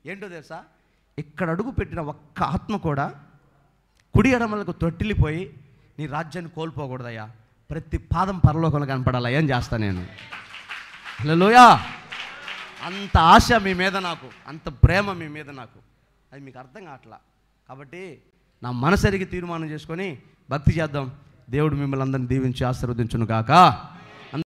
Speaker 1: ఏంటో తెలుసా, ఇక్కడ అడుగు పెట్టిన ఒక్క ఆత్మ కూడా కుడి ఎడమలకు తొట్టిల్లిపోయి నీ రాజ్యాన్ని కోల్పోకూడదయ్యా, ప్రతి పాదం పరలోకంలో కనపడాలయ్యా అని చేస్తాను నేను. హల్లెలూయా. అంత ఆశ మీ మీద నాకు, అంత ప్రేమ మీ మీద నాకు. అది మీకు అర్థం కావట్లా. కాబట్టి నా మనసరిగి తీర్మానం చేసుకొని భక్తి చేద్దాం. దేవుడు మిమ్మల్ని అందరినీ దీవించి ఆశీర్వదించును గాక.